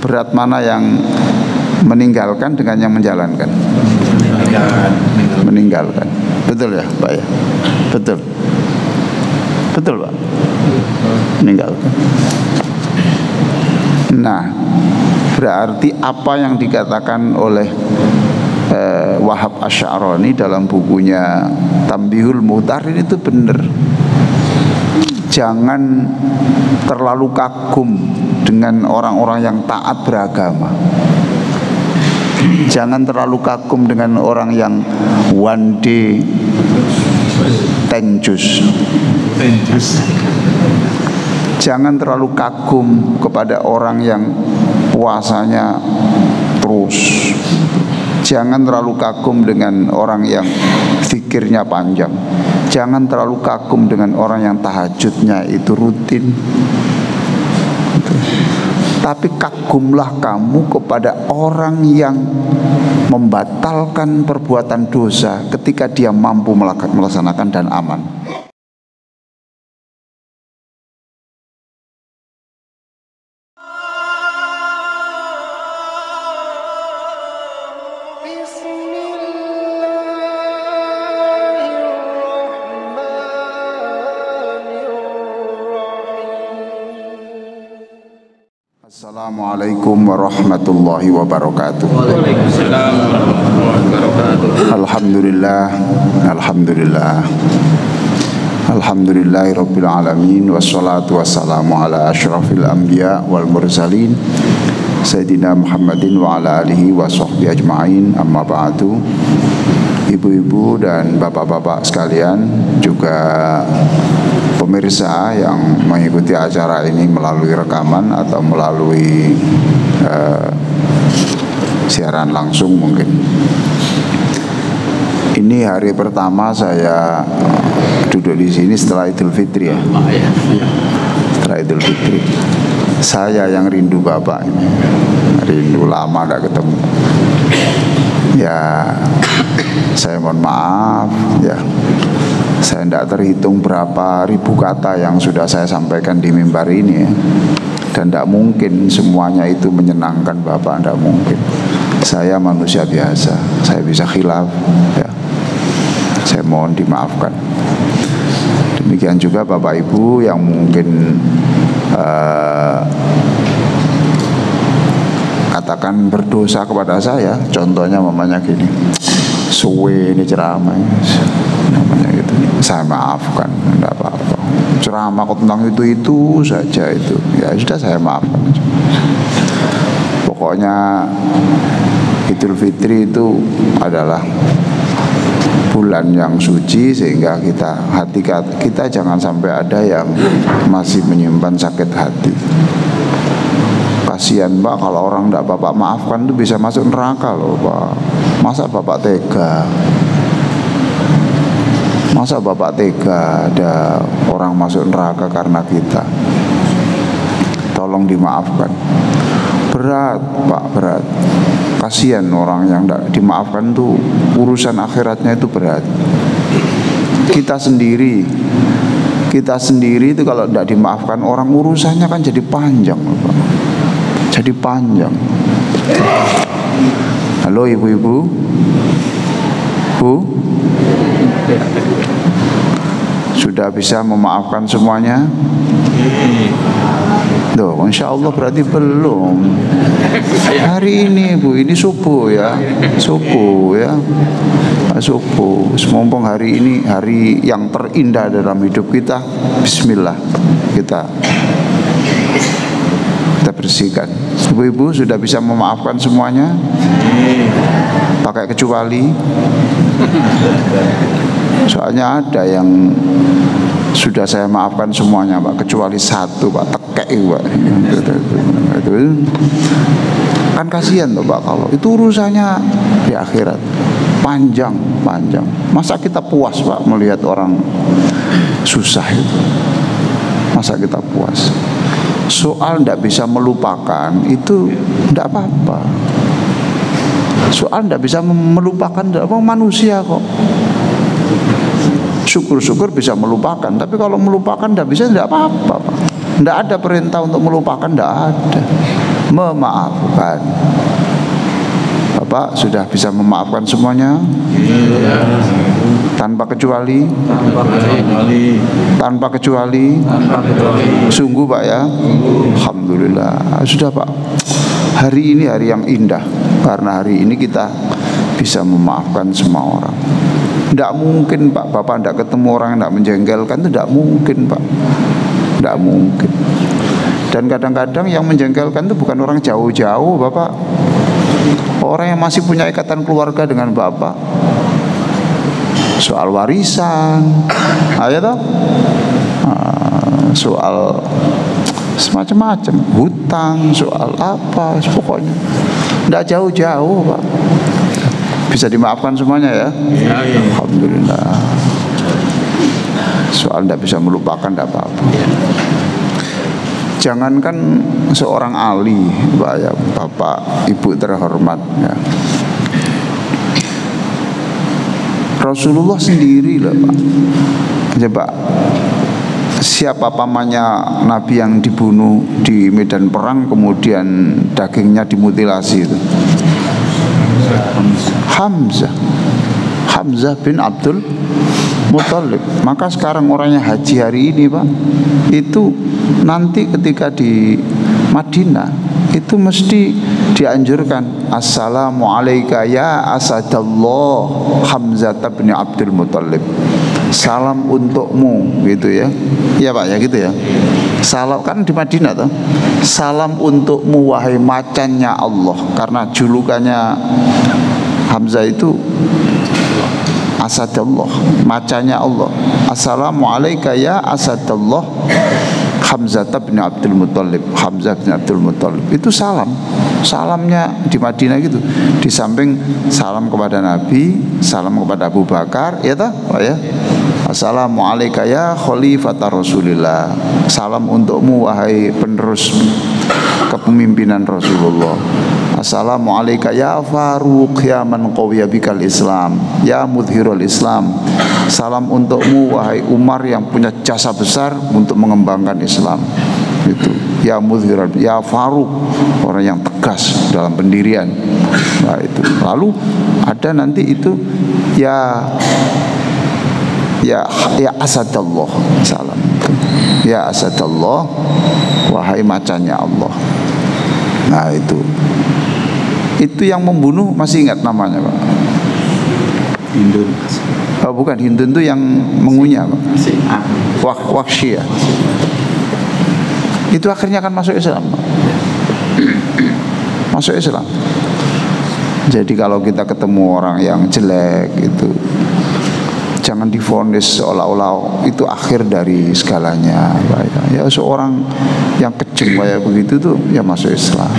Berat mana yang meninggalkan dengan yang menjalankan? Meninggalkan. Betul ya Pak ya? Betul. Betul Pak? Meninggalkan. Nah, berarti apa yang dikatakan oleh Wahab Asy'arani dalam bukunya Tambihul Muhtarin itu benar. Jangan terlalu kagum dengan orang-orang yang taat beragama. Jangan terlalu kagum dengan orang yang one day tenjus. Jangan terlalu kagum kepada orang yang puasanya terus. Jangan terlalu kagum dengan orang yang fikirnya panjang. Jangan terlalu kagum dengan orang yang tahajudnya itu rutin. Tapi kagumlah kamu kepada orang yang membatalkan perbuatan dosa ketika dia mampu melaksanakan dan aman. Assalamualaikum warahmatullahi wabarakatuh. Waalaikumsalam warahmatullahi wabarakatuh. Alhamdulillah, alhamdulillah, alhamdulillahirabbil alamin, wassalatu wassalamu ala asyrafil anbiya wal mursalin Sayyidina Muhammadin wa ala alihi wa sahbihi ajma'in. Amma ba'du. Ibu-ibu dan bapak-bapak sekalian, juga pemirsa yang mengikuti acara ini melalui rekaman atau melalui siaran langsung mungkin. Ini hari pertama saya duduk di sini setelah Idul Fitri ya. Setelah Idul Fitri. Saya yang rindu Bapak ini. Rindu lama gak ketemu. Ya, saya mohon maaf ya. Saya tidak terhitung berapa ribu kata yang sudah saya sampaikan di mimbar ini ya. Dan tidak mungkin semuanya itu menyenangkan Bapak, tidak mungkin. Saya manusia biasa, saya bisa khilaf ya. Saya mohon dimaafkan. Demikian juga Bapak Ibu yang mungkin katakan berdosa kepada saya. Contohnya mamanya gini, suwe ini ceramah namanya gitu, saya maafkan, tidak apa-apa. Ceramah kok tentang itu saja itu, ya sudah saya maafkan. Pokoknya Idul Fitri itu adalah bulan yang suci, sehingga hati kita jangan sampai ada yang masih menyimpan sakit hati. Kasihan Pak, kalau orang tidak Bapak maafkan itu bisa masuk neraka loh Pak. Masa Bapak tega? Masa Bapak tega ada orang masuk neraka karena kita? Tolong dimaafkan. Berat Pak, berat. Kasihan orang yang tidak dimaafkan tuh, urusan akhiratnya itu berat. Kita sendiri itu kalau tidak dimaafkan orang, urusannya kan jadi panjang Pak. Jadi panjang. Halo ibu-ibu, Bu, sudah bisa memaafkan semuanya? Loh, insya Allah berarti belum. Hari ini Bu, ini subuh ya, subuh ya, subuh. Semumpung hari ini hari yang terindah dalam hidup kita, Bismillah kita bersihkan. Ibu-ibu sudah bisa memaafkan semuanya? Pakai kecuali? Soalnya ada yang sudah saya maafkan semuanya Pak, kecuali satu Pak, tekek Pak. Itu kan kasihan tuh Pak, kalau itu urusannya di akhirat panjang. Masa kita puas Pak melihat orang susah itu? Masa kita puas? Soal tidak bisa melupakan itu tidak apa-apa. Soal tidak bisa melupakan, manusia kok. Syukur-syukur bisa melupakan. Tapi kalau melupakan tidak bisa, tidak apa-apa. Tidak ada perintah untuk melupakan, tidak ada. memaafkan. Bapak sudah bisa memaafkan semuanya? Tanpa kecuali? Tanpa kecuali? Sungguh Pak ya? Alhamdulillah. Sudah Pak. Hari ini hari yang indah, karena hari ini kita bisa memaafkan semua orang. Tidak mungkin Pak, Bapak tidak ketemu orang yang tidak menjengkelkan, itu tidak mungkin Pak. Tidak mungkin. Dan kadang-kadang yang menjengkelkan itu bukan orang jauh-jauh Bapak, orang yang masih punya ikatan keluarga dengan Bapak. Soal warisan, ayo toh, soal semacam-macam, hutang, soal apa, pokoknya tidak jauh-jauh Pak. Bisa dimaafkan semuanya ya? Alhamdulillah. Soal tidak bisa melupakan tidak apa-apa. Jangankan seorang ahli Pak ya, Bapak Ibu terhormat ya. Rasulullah sendiri lah Pak. Coba siapa pamannya Nabi yang dibunuh di medan perang kemudian dagingnya dimutilasi itu? Hamzah bin Abdul Muthalib. Maka sekarang orangnya haji hari ini Pak, itu nanti ketika di Madinah itu mesti dianjurkan, assalamualaikum ya asadallah Hamzah bin Abdul Muthalib, salam untukmu, gitu ya. Iya Pak ya, gitu ya. Salam kan di Madinah tuh. Salam untukmu wahai macannya Allah, karena julukannya Hamzah itu asadallah, macannya Allah. Assalamualaikum ya asadallah Hamzah bin Abdul Muthalib. Hamzah bin Abdul Muthalib itu salam. Salamnya di Madinah gitu. Di samping salam kepada Nabi, salam kepada Abu Bakar, ya toh, Pak ya. Assalamualaikum ya khalifata Rasulillah. Salam untukmu wahai penerus kepemimpinan Rasulullah. Assalamualaikum ya Faruq ya man qawiya bikal Islam ya mudhirul Islam. Salam untukmu wahai Umar yang punya jasa besar untuk mengembangkan Islam. Itu ya mudhirul, ya Faruq, orang yang tegas dalam pendirian. Nah itu. Lalu ada nanti itu ya asadallah, salam. Ya asadallah wahai macannya Allah. Nah itu yang membunuh masih ingat namanya Pak? Hindun. Oh, bukan, Hindun itu yang mengunyah Pak. Wahsy ya. Itu akhirnya akan masuk Islam Pak. Masuk Islam. Jadi kalau kita ketemu orang yang jelek itu, jangan divonis seolah-olah itu akhir dari segalanya Pak. Ya seorang yang kejam kayak begitu tuh ya masuk Islam.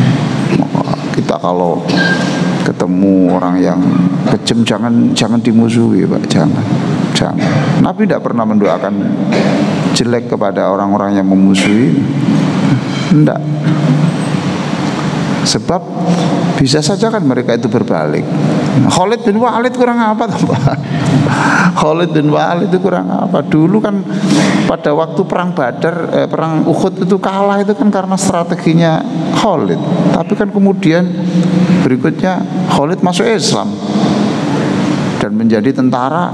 Kita kalau ketemu orang yang kejam jangan dimusuhi Pak, jangan. Nabi tidak pernah mendoakan jelek kepada orang-orang yang memusuhi, tidak. Sebab bisa saja kan mereka itu berbalik. Khalid bin Walid kurang apa Pak? Khalid bin Walid itu kurang apa? Dulu kan pada waktu perang Badar, perang Uhud itu kalah itu kan karena strateginya Khalid. Tapi kan kemudian berikutnya Khalid masuk Islam dan menjadi tentara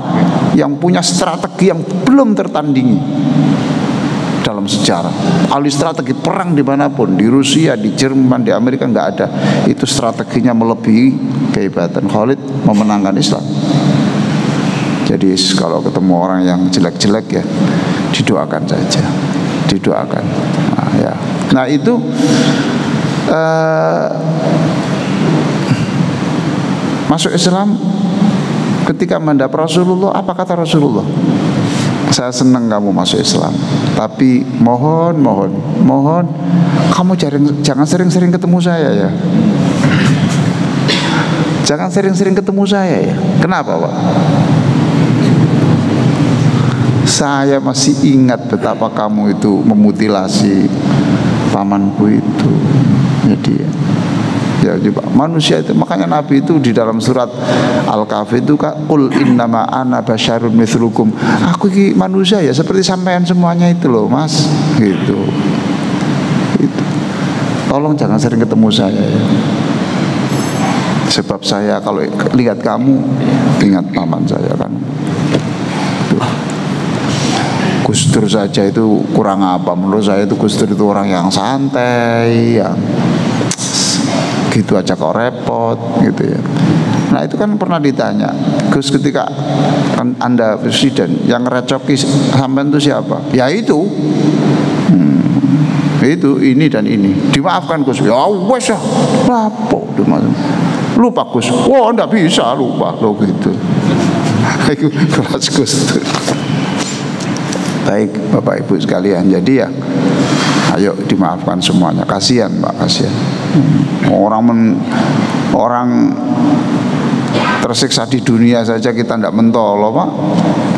yang punya strategi yang belum tertandingi dalam sejarah. Ahli strategi perang dimanapun, di Rusia, di Jerman, di Amerika nggak ada. Itu strateginya melebihi kehebatan Khalid memenangkan Islam. Jadi kalau ketemu orang yang jelek-jelek ya didoakan saja, didoakan. Nah, ya. Nah itu masuk Islam ketika menghadap Rasulullah. Apa kata Rasulullah? Saya senang kamu masuk Islam, tapi mohon kamu jangan sering-sering ketemu saya ya. Jangan sering-sering ketemu saya ya. Kenapa Pak? Saya masih ingat betapa kamu itu memutilasi pamanku itu. Jadi ya manusia itu, makanya Nabi itu di dalam surat Al-Kahfi itu qul innama ana basyarun mithlukum, aku ini manusia ya seperti sampean semuanya itu loh Mas, gitu. Tolong tolong jangan sering ketemu saya ya. Sebab saya kalau lihat kamu ingat paman saya kan. Gus Dur saja itu kurang apa? Menurut saya itu Gus Dur itu orang yang santai, yang gitu aja kok repot gitu ya. Nah itu kan pernah ditanya, Gus ketika Anda presiden yang ngerecoki sampean itu siapa? Ya itu ini dan ini. Dimaafkan Gus. Ya wes ya, lapo lupa Gus. Wah enggak bisa lupa lo gitu. Itu kelas Gus. Baik Bapak Ibu sekalian, jadi ya ayo dimaafkan semuanya. Kasihan Pak, kasihan. Orang tersiksa di dunia saja kita tidak mentolo Pak,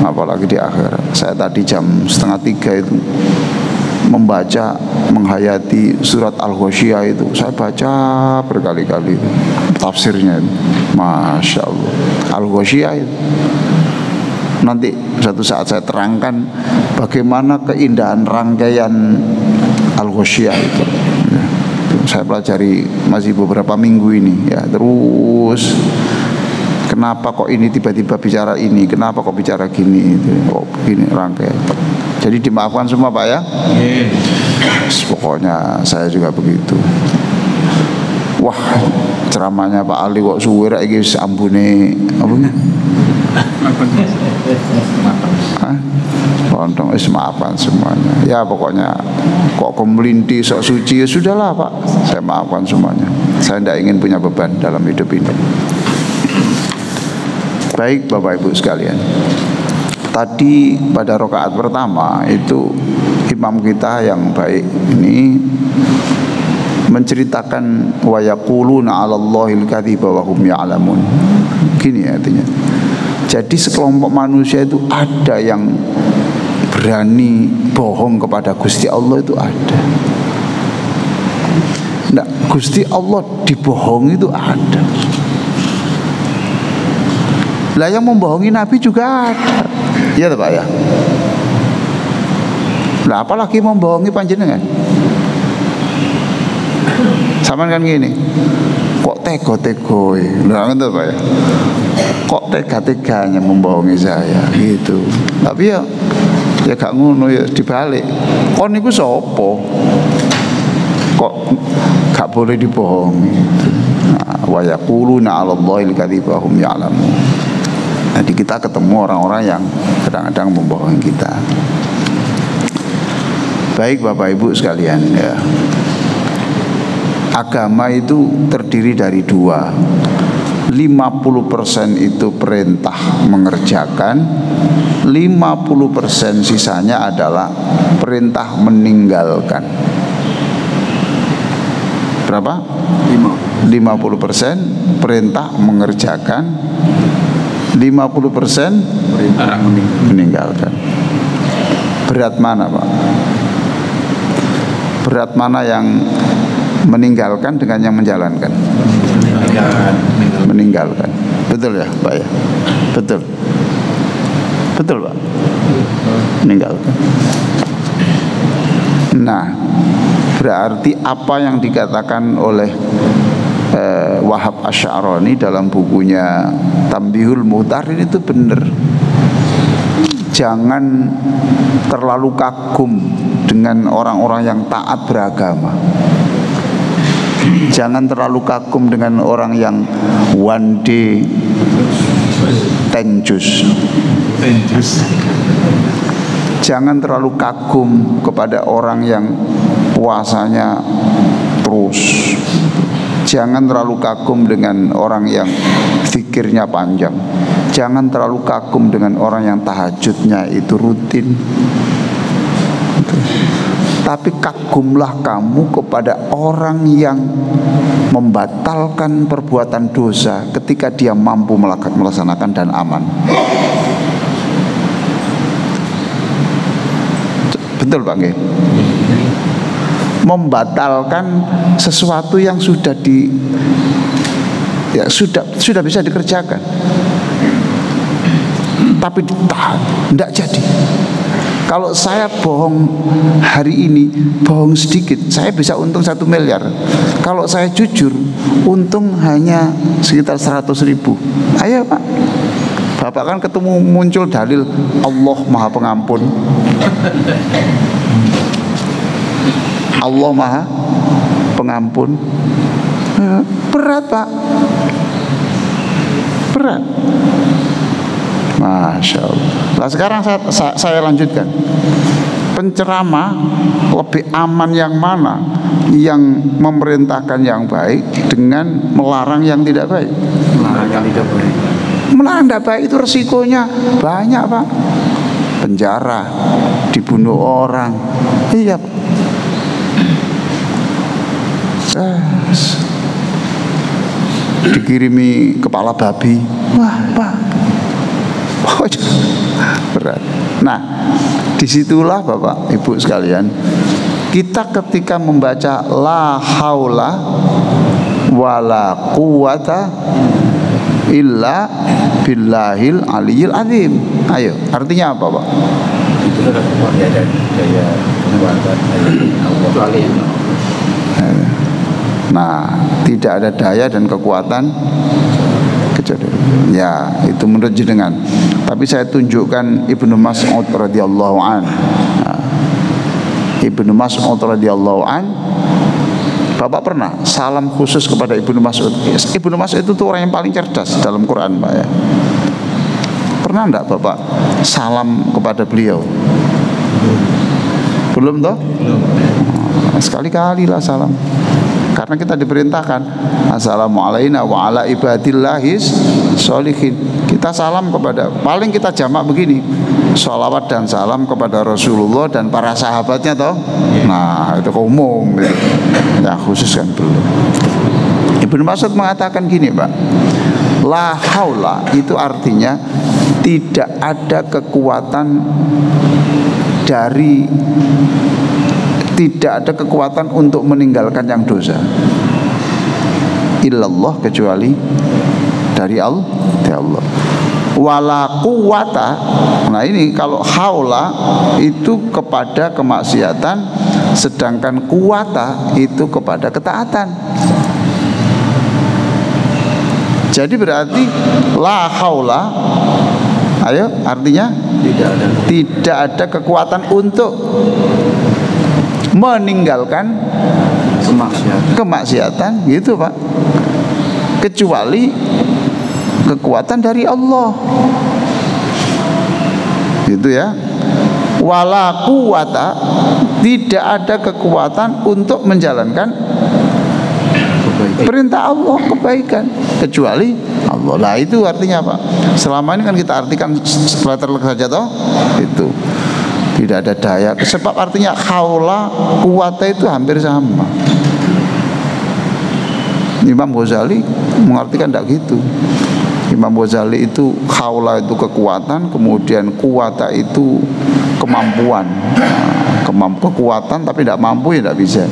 apalagi di akhirat. Saya tadi jam 2:30 itu membaca, menghayati surat Al-Ghasyiyah itu. Saya baca berkali-kali tafsirnya itu. Masya Allah, Al-Ghasyiyah itu. Nanti suatu saat saya terangkan bagaimana keindahan rangkaian Al-Ghasyiyah itu ya. Saya pelajari masih beberapa minggu ini ya. Terus kenapa kok ini tiba-tiba bicara ini, kenapa kok bicara gini itu, kok begini rangkaian. Jadi dimaafkan semua Pak ya. Pokoknya saya juga begitu. Wah ceramahnya Pak Ali kok suwe rek iki ambune apa ini? Lontong maafkan semuanya. Ya pokoknya kok kemelinti sok suci ya sudahlah Pak. Saya maafkan semuanya. Saya tidak ingin punya beban dalam hidup ini. Baik Bapak Ibu sekalian. Tadi pada rakaat pertama itu imam kita yang baik ini menceritakan wa yaquluna 'alallahil kadziba wa hum ya'lamun. Gini artinya. Jadi sekelompok manusia itu ada yang berani bohong kepada Gusti Allah, itu ada. Nah, Gusti Allah dibohongi itu ada. Lah yang membohongi Nabi juga ada. Iya Pak ya. Lah apalagi membohongi panjenengan. Sama kan gini. Kok tego-tegoe. Lah ngono Pak ya. Kok tega-teganya membohongi saya gitu. Tapi ya gak ngono ya dibalik. Kon niku sapa? Kok gak boleh dibohongi. Nah, wa yaquluna 'alallahil kadziba hum ya'lamun. Jadi kita ketemu orang-orang yang kadang-kadang membohongi kita. Baik Bapak Ibu sekalian ya. Agama itu terdiri dari dua. 50% itu perintah mengerjakan, 50% sisanya adalah perintah meninggalkan. Berapa? 50% perintah mengerjakan, 50% perintah meninggalkan. Berat mana Pak? Berat mana yang meninggalkan dengan yang menjalankan? Meninggalkan. Betul ya Pak ya? Betul. Betul Pak? Meninggalkan. Nah, berarti apa yang dikatakan oleh Wahab Asy'arani dalam bukunya Tambihul Muhtarin itu benar. Jangan terlalu kagum dengan orang-orang yang taat beragama. Jangan terlalu kagum dengan orang yang one day tenjus. Jangan terlalu kagum kepada orang yang puasanya terus. Jangan terlalu kagum dengan orang yang zikirnya panjang. Jangan terlalu kagum dengan orang yang tahajudnya itu rutin. Tapi kagumlah kamu kepada orang yang membatalkan perbuatan dosa ketika dia mampu melaksanakan dan aman. Betul Pak nggih? Membatalkan sesuatu yang sudah sudah bisa dikerjakan, tapi ditahan, tidak jadi. Kalau saya bohong hari ini, bohong sedikit, saya bisa untung 1 miliar. Kalau saya jujur, untung hanya sekitar 100.000. Ayo Pak, Bapak kan ketemu muncul dalil Allah Maha Pengampun, Allah Maha Pengampun. Berat Pak, berat. Masya Allah. Nah sekarang saya lanjutkan. Penceramah lebih aman yang mana? Yang memerintahkan yang baik dengan melarang yang tidak baik. Melarang yang tidak baik. Melarang tidak baik itu resikonya banyak Pak. Penjara, dibunuh orang. Iya. Dikirimi kepala babi. Wah Pak, berat. Nah, disitulah Bapak Ibu sekalian, kita ketika membaca la haula wala quwata illa billahil aliyil azim. Ayo, artinya apa Pak? Itu adalah kekuatan daya kekuatan kecuali. Nah, tidak ada daya dan kekuatan kecuali. Ya, itu menurut jenengan. Tapi saya tunjukkan Ibnu Mas'ud radhiyallahu an. Ibnu Mas'ud radhiyallahu an, Bapak pernah salam khusus kepada Ibnu Mas'ud. Ibnu Mas'ud itu orang yang paling cerdas dalam Quran Pak ya. Pernah enggak Bapak salam kepada beliau? Belum toh? Sekali-kali lah salam. Karena kita diperintahkan assalamualaikum wa ala ibadillahis sholihin. Kita salam kepada, paling kita jamak begini, sholawat dan salam kepada Rasulullah dan para sahabatnya toh. Nah itu umum gitu. Ya khusus kan belum. Ibnu Mas'ud mengatakan gini Pak, la haula itu artinya tidak ada kekuatan dari, tidak ada kekuatan untuk meninggalkan yang dosa illallah, kecuali dari Allah, dari Allah. Wala quwata, nah ini kalau haula itu kepada kemaksiatan, sedangkan kuwata itu kepada ketaatan. Jadi berarti la haula, ayo artinya tidak ada kekuatan untuk meninggalkan kemaksiatan gitu Pak, kecuali kekuatan dari Allah gitu ya. Wala quwata, tidak ada kekuatan untuk menjalankan perintah Allah, kebaikan, kecuali Allah. Nah itu artinya apa? Selama ini kan kita artikan letter saja toh, itu tidak ada daya. Sebab artinya haula kuwata itu hampir sama. Imam Ghazali mengartikan tidak gitu. Imam Ghazali itu haula itu kekuatan, kemudian kuwata itu kemampuan. Kekuatan tapi tidak mampu ya tidak bisa.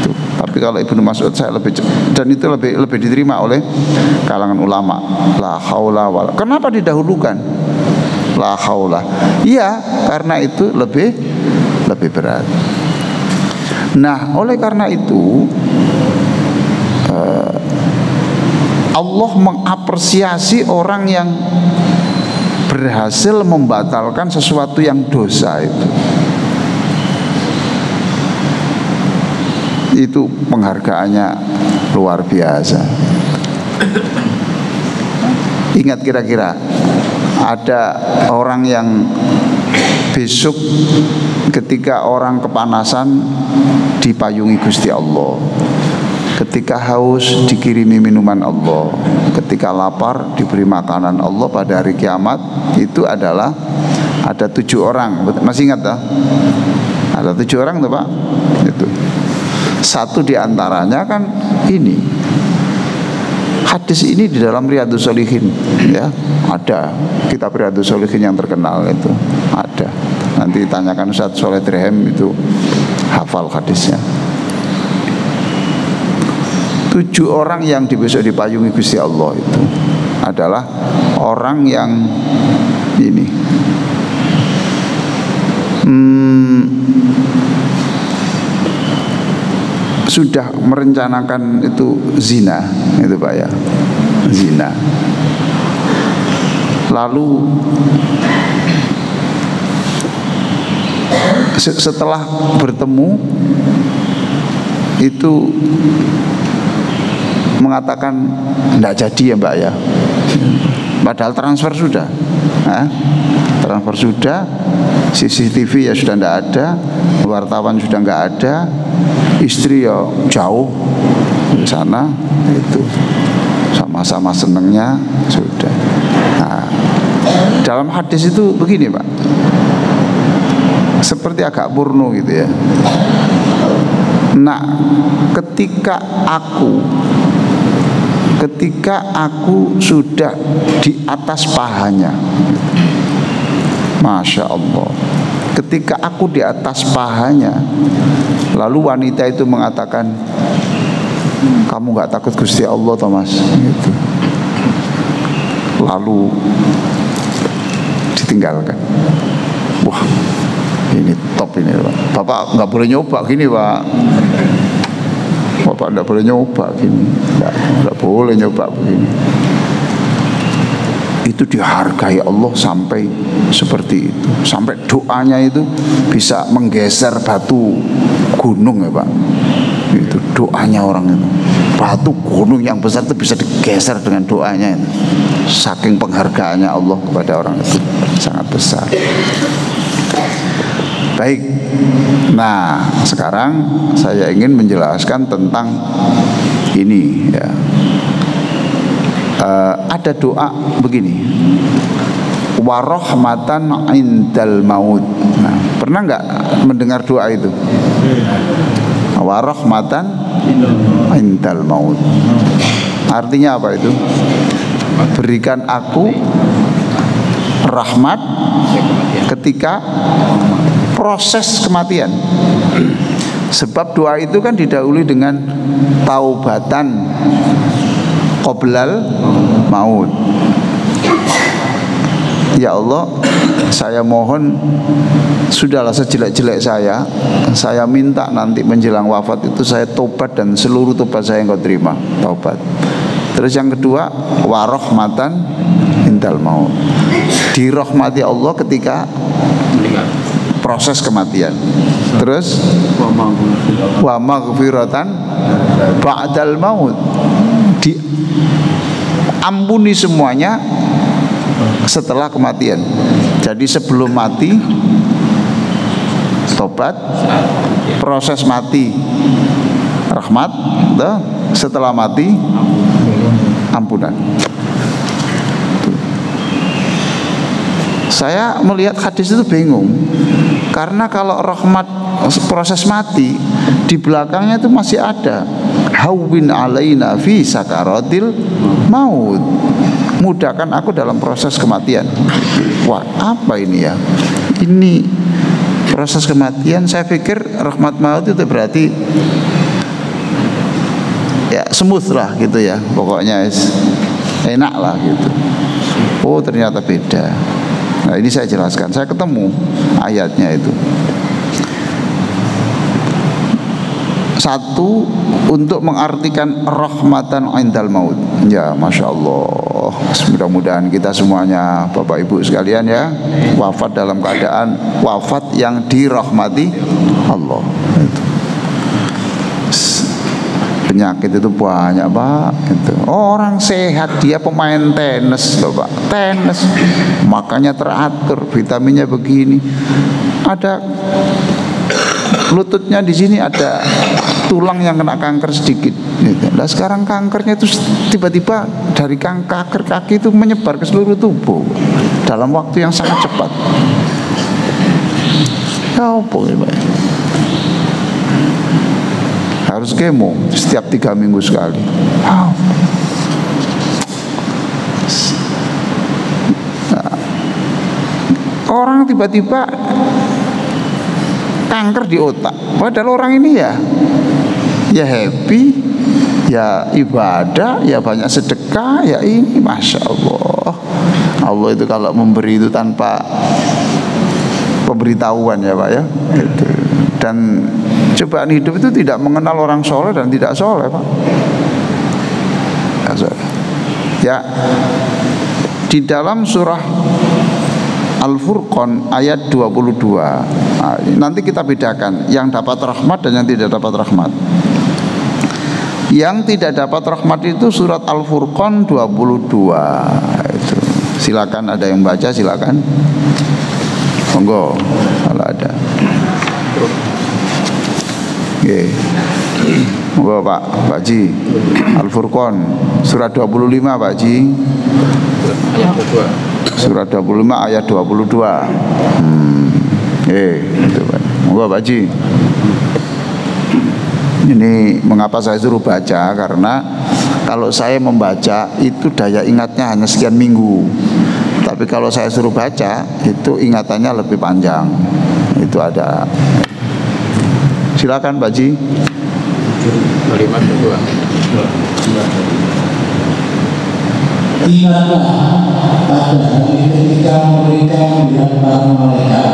Itu. Tapi kalau Ibnu Mas'ud saya lebih, dan itu lebih diterima oleh kalangan ulama. La haula wala. Kenapa didahulukan la haula? Iya, karena itu lebih berat. Nah, oleh karena itu Allah mengapresiasi orang yang berhasil membatalkan sesuatu yang dosa itu. Itu penghargaannya luar biasa. Ingat kira-kira ada orang yang besok ketika orang kepanasan dipayungi Gusti Allah, ketika haus dikirimi minuman Allah, ketika lapar diberi makanan Allah pada hari kiamat. Itu adalah ada 7 orang. Masih ingat tak? Ada 7 orang tuh Pak. Itu satu diantaranya kan ini, hadis ini di dalam Riyadhus Shalihin ya, ada kitab Riyadhus Shalihin yang terkenal itu ada. Nanti tanyakan Ustaz Soleh Dirhem, itu hafal hadisnya. 7 orang yang besok dipayungi Gusti Allah itu adalah orang yang ini sudah merencanakan itu zina, itu Pak ya, zina. Lalu setelah bertemu itu mengatakan tidak jadi ya Mbak ya, padahal transfer sudah, transfer sudah, CCTV ya sudah tidak ada, wartawan sudah nggak ada, istri ya jauh di sana, itu sama-sama senengnya sudah. Nah, dalam hadis itu begini Pak, seperti agak porno gitu ya. Nah, ketika aku sudah di atas pahanya, Masya Allah, ketika aku di atas pahanya, lalu wanita itu mengatakan, kamu gak takut Gusti Allah Thomas gitu. Lalu ditinggalkan. Wah, ini top ini Pak. Bapak nggak boleh nyoba gini Pak. Bapak nggak boleh nyoba gini, nggak boleh nyoba begini. Itu dihargai Allah sampai seperti itu, sampai doanya itu bisa menggeser batu gunung ya Pak. Itu doanya orang itu, batu gunung yang besar itu bisa digeser dengan doanya itu. Saking penghargaannya Allah kepada orang itu sangat besar. Baik, nah sekarang saya ingin menjelaskan tentang ini ya. Ada doa begini, warahmatan indal maut. Nah, pernah nggak mendengar doa itu? Warahmatan indal maut. Artinya apa itu? Berikan aku rahmat ketika proses kematian. Sebab doa itu kan didahului dengan taubatan qoblal maut. Ya Allah, saya mohon, sudahlah sejelek-jelek saya minta nanti menjelang wafat itu saya tobat dan seluruh tobat saya Engkau terima, taubat. Terus yang kedua, warahmatan indal maut. Dirahmati Allah ketika proses kematian. Terus wa maghfiratan ba'dal maut. Diampuni semuanya setelah kematian. Jadi sebelum mati tobat, proses mati rahmat, setelah mati ampunan. Saya melihat hadis itu bingung, karena kalau rahmat proses mati, di belakangnya itu masih ada hawwin alaina fi sakaratil maut, mudahkan aku dalam proses kematian. Wah, apa ini ya? Ini proses kematian, saya pikir rahmat maut itu berarti ya smooth lah gitu ya, pokoknya enak lah gitu. Oh, ternyata beda. Nah, ini saya jelaskan, saya ketemu ayatnya itu. Satu, untuk mengartikan rahmatan indal maut. Ya, Masya Allah, mudah-mudahan kita semuanya Bapak Ibu sekalian ya, wafat dalam keadaan wafat yang dirahmati Allah. Penyakit itu banyak Pak gitu. Orang sehat, dia pemain tenis loh Pak, tenis, makanya teratur, vitaminnya begini, ada lututnya di sini ada tulang yang kena kanker sedikit gitu. Nah, sekarang kankernya itu tiba-tiba dari kanker kaki itu menyebar ke seluruh tubuh dalam waktu yang sangat cepat. Ya apa ya Pak? Harus kemo setiap 3 minggu sekali. Nah, orang tiba-tiba kanker di otak, padahal orang ini ya happy, ya ibadah, ya banyak sedekah, ya ini Masya Allah. Allah itu kalau memberi itu tanpa pemberitahuan ya Pak ya. Gitu. Dan cobaan hidup itu tidak mengenal orang soleh dan tidak soleh Pak. Ya, di dalam surah Al-Furqan ayat 22. Nah, nanti kita bedakan yang dapat rahmat dan yang tidak dapat rahmat. Yang tidak dapat rahmat itu surat Al-Furqan 22. Itu. Silakan ada yang baca, silakan. Monggo kalau ada. Oke. Monggo Pak Ji. Al-Furqan surat 25 Pak Ji. Ayat 22. Surat 25 ayat 22. Itu Pak. Monggo Pak Ji. Ini mengapa saya suruh baca, karena kalau saya membaca itu daya ingatnya hanya sekian minggu. Tapi kalau saya suruh baca itu ingatannya lebih panjang. Itu ada. Silakan Pak Ji. Kalimat kedua. Ingatlah pada hari ketika mereka melihat para malaikat.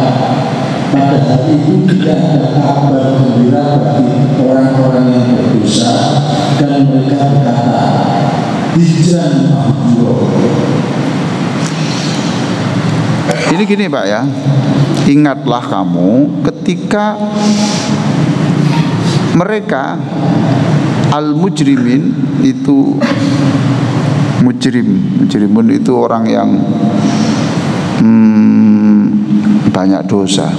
Pada hari itu tidak ada kabar gembira bagi orang-orang yang berdosa, dan mereka berkata, hijran mahjuro. Ini gini Pak ya, ingatlah kamu ketika mereka al-mujrimin itu mujrimun itu orang yang banyak dosa.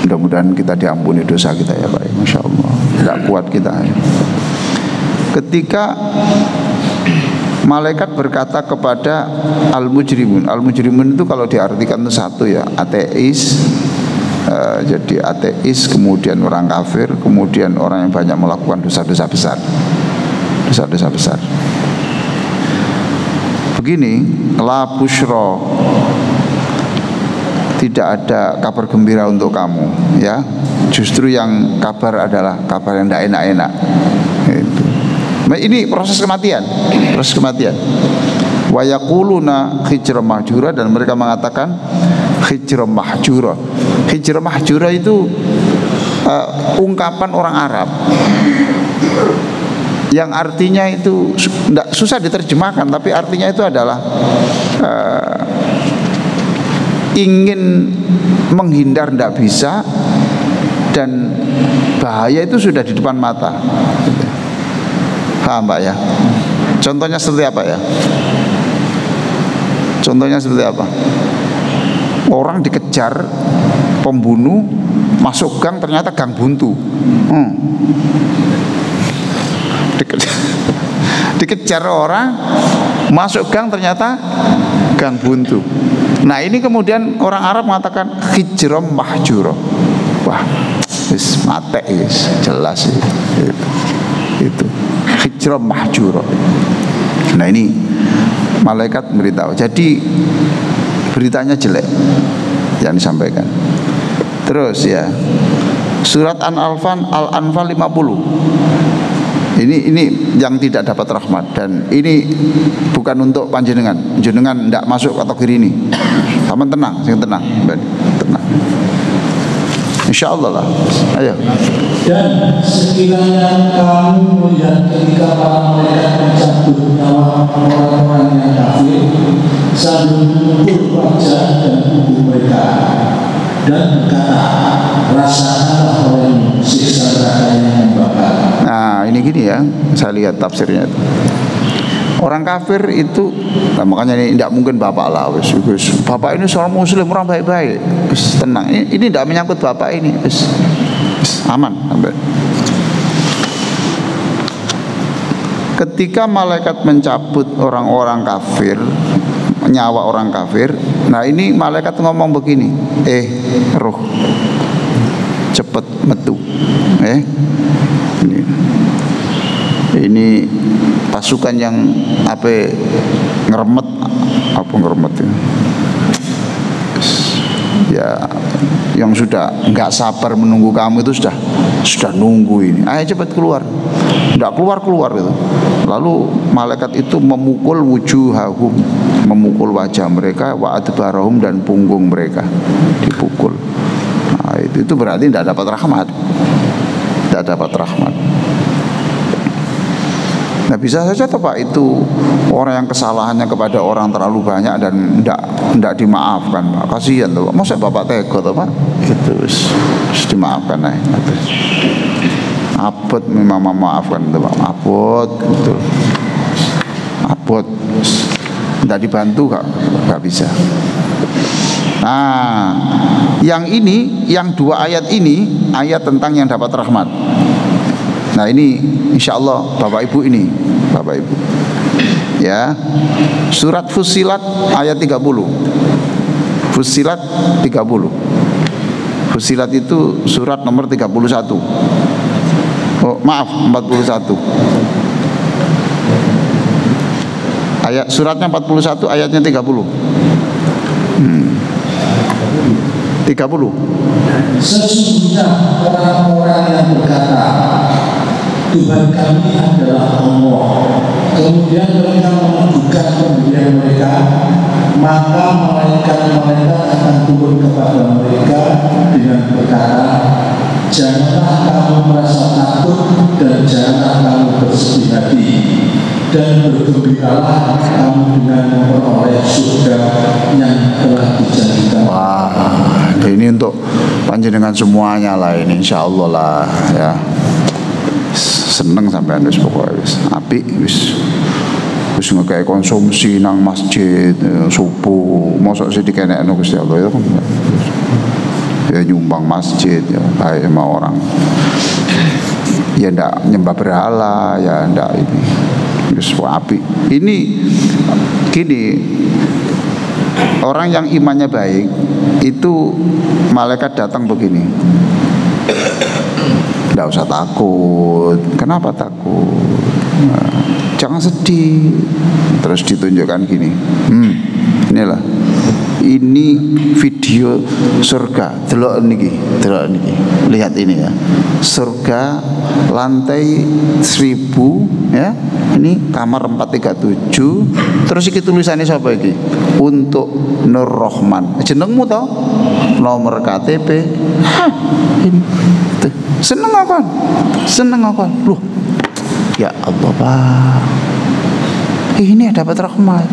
Mudah-mudahan kita diampuni dosa kita ya Pak. Masya Allah, tidak kuat kita. Ketika malaikat berkata kepada al-mujrimun. Al-mujrimun itu kalau diartikan itu satu ya, ateis. Jadi ateis, kemudian orang kafir, kemudian orang yang banyak melakukan dosa-dosa besar. Dosa-dosa besar. Begini, la busyra, tidak ada kabar gembira untuk kamu ya. Justru yang kabar adalah kabar yang tidak enak-enak. Itu. Ini proses kematian. Proses kematian. Wa yaquluna hijra mahjura, dan mereka mengatakan hijra mahjura. Hijra mahjura itu ungkapan orang Arab yang artinya itu susah diterjemahkan, tapi artinya itu adalah ingin menghindar tidak bisa, dan bahaya itu sudah di depan mata. Paham Pak ya? Contohnya seperti apa ya? Contohnya seperti apa? Orang dikejar pembunuh, masuk gang, ternyata gang buntu. Dikejar orang, masuk gang, ternyata gang buntu. Nah ini kemudian orang Arab mengatakan hijram mahjuro. Wah, wis mate wis, jelas itu hijram mahjuro. Nah ini malaikat beritahu. Jadi beritanya jelek yang disampaikan. Terus ya, surat Al-Anfal 50. Ini yang tidak dapat rahmat, dan ini bukan untuk panjenengan. Panjenengan tidak masuk kategori ini. Sama tenang, tenang. Insya Allah lah. Ayo. Dan sekiranya kamu melihat ketika para malaikat mencabut nyawa orang-orang yang kafir sambil memukul wajah dan tubuh mereka dan berkata, rasakanlah olehmu siksa neraka yang membakar. Nah ini gini ya, saya lihat tafsirnya itu. Orang kafir itu, nah makanya ini tidak mungkin bapak lah, bapak ini seorang muslim, orang baik-baik, tenang. Ini tidak menyangkut bapak ini, aman. Ketika malaikat mencabut orang-orang kafir, nyawa orang kafir, nah ini malaikat ngomong begini, roh, cepet metu, ini pasukan yang ngeremet ya, yang sudah nggak sabar menunggu kamu itu sudah nunggu ini, ayo cepat keluar, nggak keluar itu, Lalu malaikat itu memukul wujuhahum, memukul wajah mereka, wa adbarahum, dan punggung mereka dipukul. Nah, itu berarti tidak dapat rahmat. Tidak dapat rahmat. Nah, bisa saja toh Pak, itu orang yang kesalahannya kepada orang terlalu banyak dan tidak dimaafkan Pak. Kasihan toh Pak. Masa Bapak tega toh Pak? Itu harus dimaafkan ya. Abot memang memaafkan toh Pak. Abot gitu. Abot. Tidak dibantu gak bisa. Nah, yang ini, yang dua ayat ini, ayat tentang yang dapat rahmat. Nah ini insya Allah Bapak Ibu ini, Bapak Ibu, ya, surat Fussilat ayat 30. Fussilat 30. Fussilat itu surat nomor 31. Oh maaf, 41. Ayat suratnya 41, ayatnya 30. 30. Sesungguhnya orang-orang yang berkata, Tuhan kami adalah Allah, kemudian mereka menunjukkan pemberian mereka, maka malaikat-malaikat akan turun kepada mereka dengan berkata, janganlah kamu merasa takut dan janganlah kamu bersedih hati, dan bergembiralah kamu dengan memperoleh surga yang telah dijanjikan. Wah, ini untuk panjenengan semuanya lah ini, insya Allah lah ya. Seneng sampai wis pokoknya wis apik wis ngekei konsumsi nang masjid subuh, mosok sih dikenekno Gusti Allah ya kan. Ya nyumbang masjid ya baik sama orang. Ya ndak nyembah berhala, ya ndak ini. Wis apik. Ini gini, orang yang imannya baik itu malaikat datang begini. Tidak usah takut. Kenapa takut? Nah, jangan sedih. Terus ditunjukkan gini. Inilah. Ini video surga. Delok niki, delok niki. Lihat ini ya. Surga lantai 1000 ya. Ini kamar 437. Terus iki tulisannya siapa iki? Untuk Nur Rahman. Jenengmu toh? Nomor KTP. Hah, ini. Tuh. Seneng aku. Loh. Ya Allah, Pak. Ini dapat rahmat.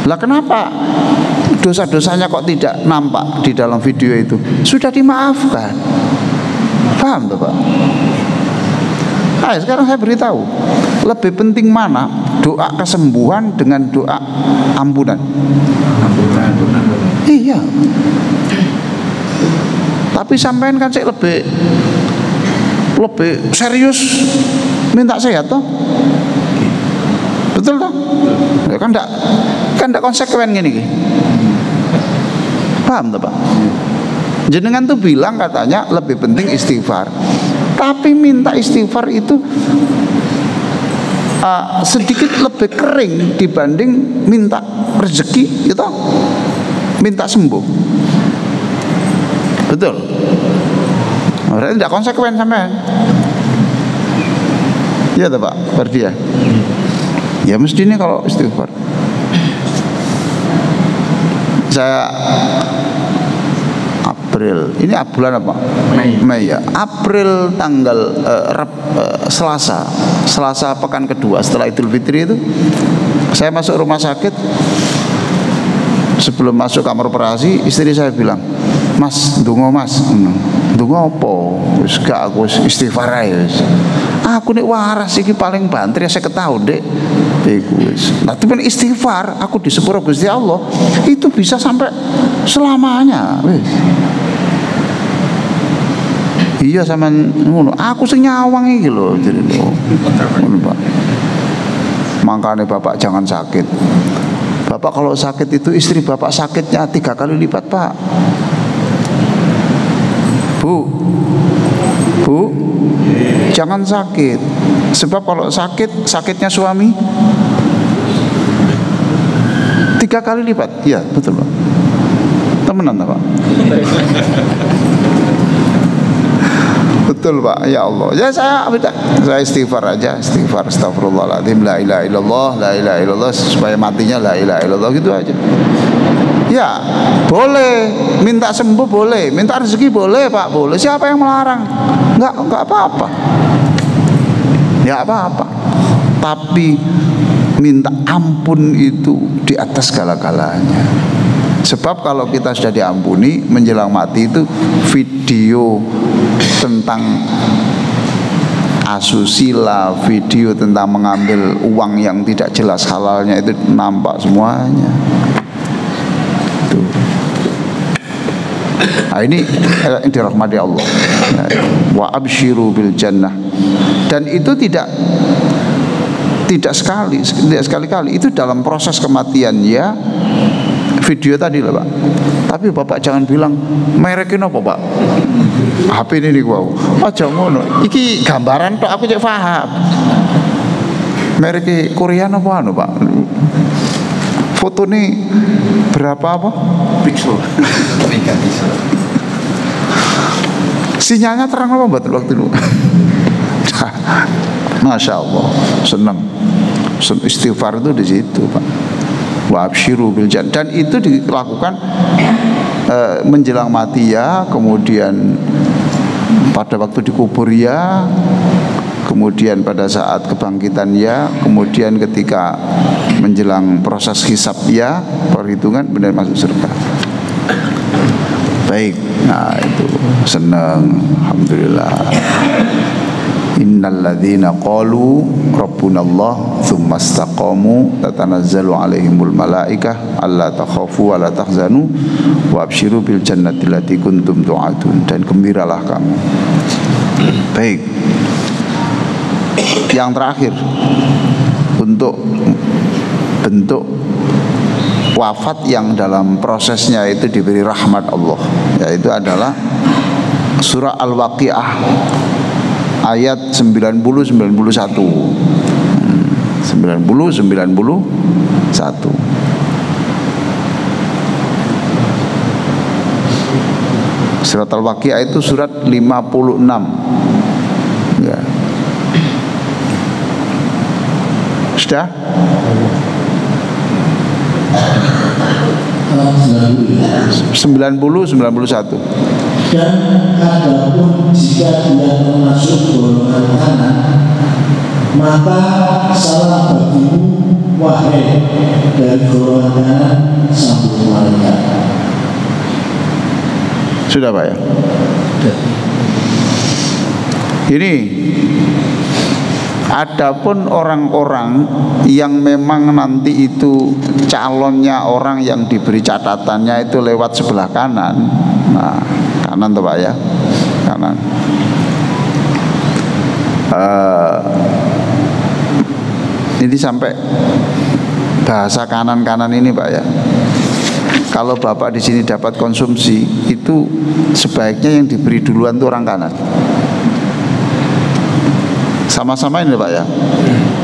Lah kenapa dosa-dosanya kok tidak nampak di dalam video itu? Sudah dimaafkan. Paham tuh Pak? Nah, sekarang saya beritahu, lebih penting mana doa kesembuhan dengan doa ampunan? Iya. Tapi sampean kan sih lebih serius minta sehat toh? Betul toh? Ya kan enggak konsekuen gini. Paham toh Pak? Jenengan tuh bilang katanya lebih penting istighfar. Tapi minta istighfar itu sedikit lebih kering dibanding minta rezeki gitu. Minta sembuh. Betul. Berarti tidak konsekuen sampean. Iya toh Pak, berarti ya. Ya mestinya kalau istighfar. Saya April, ini bulan apa? Mei ya. April tanggal Selasa pekan kedua setelah Idul Fitri itu, saya masuk rumah sakit. Sebelum masuk kamar operasi, istri saya bilang, Mas, ndonga Mas. Ndonga apa? Wis gak aku istighfar ae wis. Aku nek waras iki paling banter ya 50 tahun, Dek. Iku wis. Nah, tapi istighfar aku di sepuro Gusti Allah itu bisa sampai selamanya, wis. Iya sampean ngono. Aku sing nyawang iki lho, ngono Pak. Makanya Bapak jangan sakit. Bapak kalau sakit itu istri Bapak sakitnya 3 kali lipat Pak. Bu, jangan sakit. Sebab kalau sakitnya suami 3 kali lipat. Iya betul Pak. Temenan Pak. Betul betul Pak, ya Allah. Ya saya istighfar aja, istighfar, astagfirullahaladzim, la ilaha illallah, supaya matinya la ilaha illallah, gitu aja. Ya boleh, minta sembuh boleh, minta rezeki boleh Pak, boleh. Siapa yang melarang? Enggak apa-apa. Ya apa-apa. Tapi minta ampun itu di atas segala-galanya. Sebab kalau kita sudah diampuni, menjelang mati itu video tentang asusila, video tentang mengambil uang yang tidak jelas halalnya itu nampak semuanya. Tuh. Nah, ini dirahmati Allah. Wa absyiru bil jannah. Dan itu tidak sekali-kali, itu dalam proses kematian ya. Video tadi lah Pak. Tapi Bapak jangan bilang mereknya apa Pak? HP ini wow. Aja ngono. Iki gambaran tok aku cek paham. Mereknya Korea apa anu Pak? Foto ini berapa apa? Pixel. Megapiksel. Sinyalnya terang apa Mbak waktu itu? Masya Allah, senang. Istighfar itu di situ Pak. Wa absyiru bil jannah. Dan itu dilakukan menjelang mati ya, kemudian pada waktu dikubur ya, kemudian pada saat kebangkitan ya, kemudian ketika menjelang proses hisab ya, perhitungan benar masuk surga. Baik, nah itu senang, alhamdulillah. Innal ladzina qalu rabbunallah tsumma istaqamu tatanazzalu alaihimul malaikah alla takhafu wa la tahzanu wa absyiru bil jannati allati kuntum tu'adun, dan gembiralah kamu. Baik. Yang terakhir, untuk bentuk wafat yang dalam prosesnya itu diberi rahmat Allah, yaitu adalah surah Al-Waqiah ayat 90-91. Surat Al-Waqiah itu surat 56. Ya. Sudah? 90-91. Dan adapun jika dia termasuk golongan kanan, maka salah bagimu wahai dari golongan kanan sambung malaikat. Sudah Pak ya? Ini adapun orang-orang yang memang nanti itu calonnya orang yang diberi catatannya itu lewat sebelah kanan. Nah, kanan tuh Pak ya, kanan. Ini sampai bahasa kanan-kanan ini Pak ya. Kalau Bapak di sini dapat konsumsi, itu sebaiknya yang diberi duluan tuh orang kanan. Sama-sama ini Pak ya.